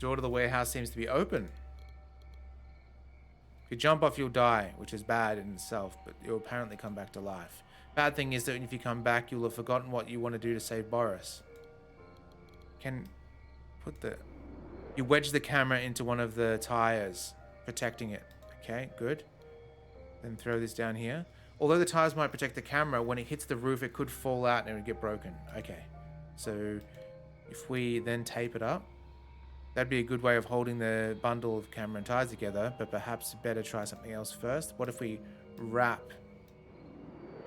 Door to the warehouse seems to be open. If you jump off, you'll die, which is bad in itself, but you'll apparently come back to life. Bad thing is that if you come back, you'll have forgotten what you want to do to save Boris. Can put the... You wedge the camera into one of the tires, protecting it. Okay, good. Then throw this down here. Although the tires might protect the camera, when it hits the roof, it could fall out and it would get broken. Okay, so if we then tape it up, that'd be a good way of holding the bundle of camera and tires together, but perhaps better try something else first. What if we wrap...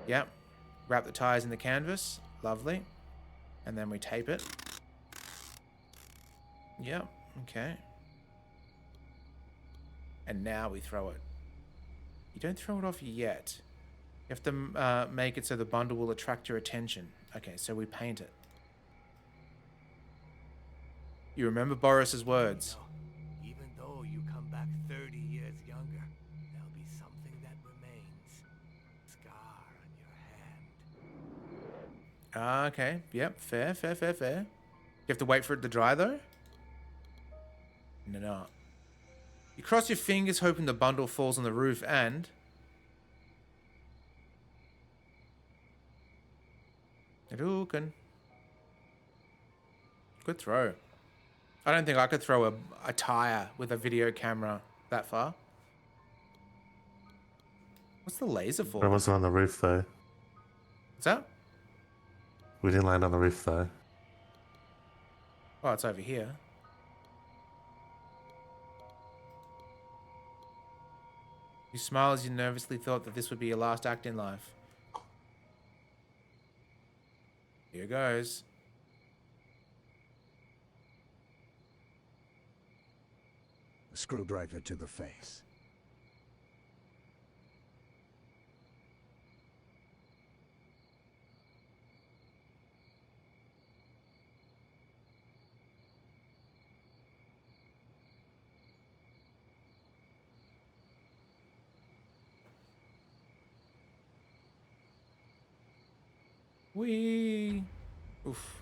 Yep. Wrap the tires in the canvas. Lovely. And then we tape it. Yep. Okay. And now we throw it. You don't throw it off yet. You have to make it so the bundle will attract your attention. Okay, so we paint it. You remember Boris's words. Even though you come back 30 years younger, there'll be something that remains. Scar on your hand. Okay. Yep. Fair. You have to wait for it to dry, though? No. You cross your fingers hoping the bundle falls on the roof and... Hadouken. Good throw. I don't think I could throw a tire with a video camera that far. What's the laser for? It wasn't on the roof, though. What's that? We didn't land on the roof, though. Oh, it's over here. You smile as you nervously thought that this would be your last act in life. Here goes. A screwdriver to the face. Whee! Oof.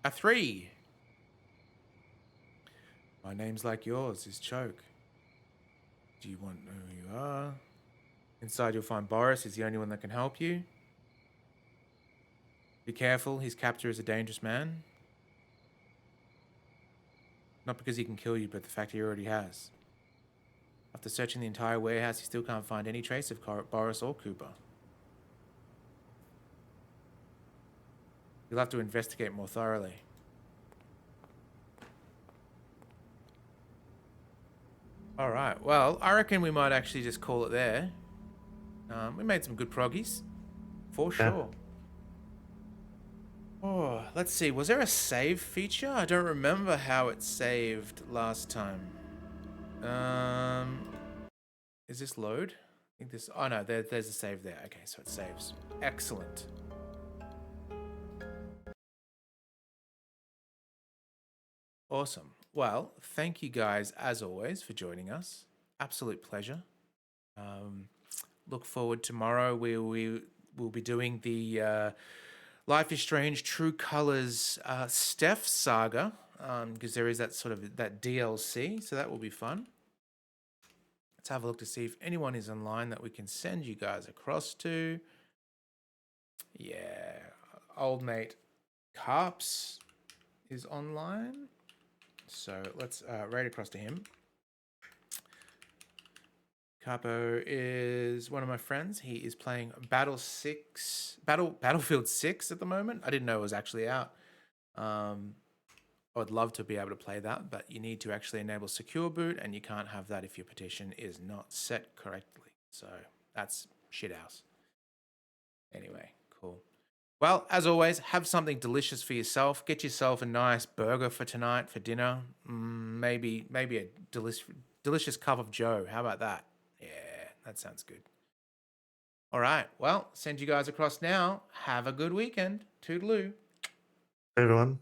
A 3. My name's like yours, is Choke. Do you want to know who you are? Inside you'll find Boris, he's the only one that can help you. Be careful, his captor is a dangerous man. Not because he can kill you, but the fact he already has. After searching the entire warehouse, he still can't find any trace of Boris or Cooper. You'll have to investigate more thoroughly. Alright, well, I reckon we might actually just call it there. We made some good proggies. For sure. Oh, let's see. Was there a save feature? I don't remember how it saved last time. Is this load? I think this... Oh, no, there's a save there. Okay, so it saves. Excellent. Awesome. Well, thank you guys, as always, for joining us. Absolute pleasure. Look forward tomorrow. We'll be doing the Life is Strange True Colors Steph saga, because there is that sort of that DLC, so that will be fun. Let's have a look to see if anyone is online that we can send you guys across to. Yeah, old mate Carps is online. So let's raid across to him. Capo is one of my friends. He is playing Battlefield 6 at the moment. I didn't know it was actually out. I would love to be able to play that, but you need to actually enable secure boot, and you can't have that if your petition is not set correctly. So that's shithouse. Anyway, cool. Well, as always, have something delicious for yourself. Get yourself a nice burger for tonight for dinner. Maybe a delicious cup of Joe. How about that? Yeah, that sounds good. All right. Well, send you guys across now. Have a good weekend. Toodaloo. Hey, everyone.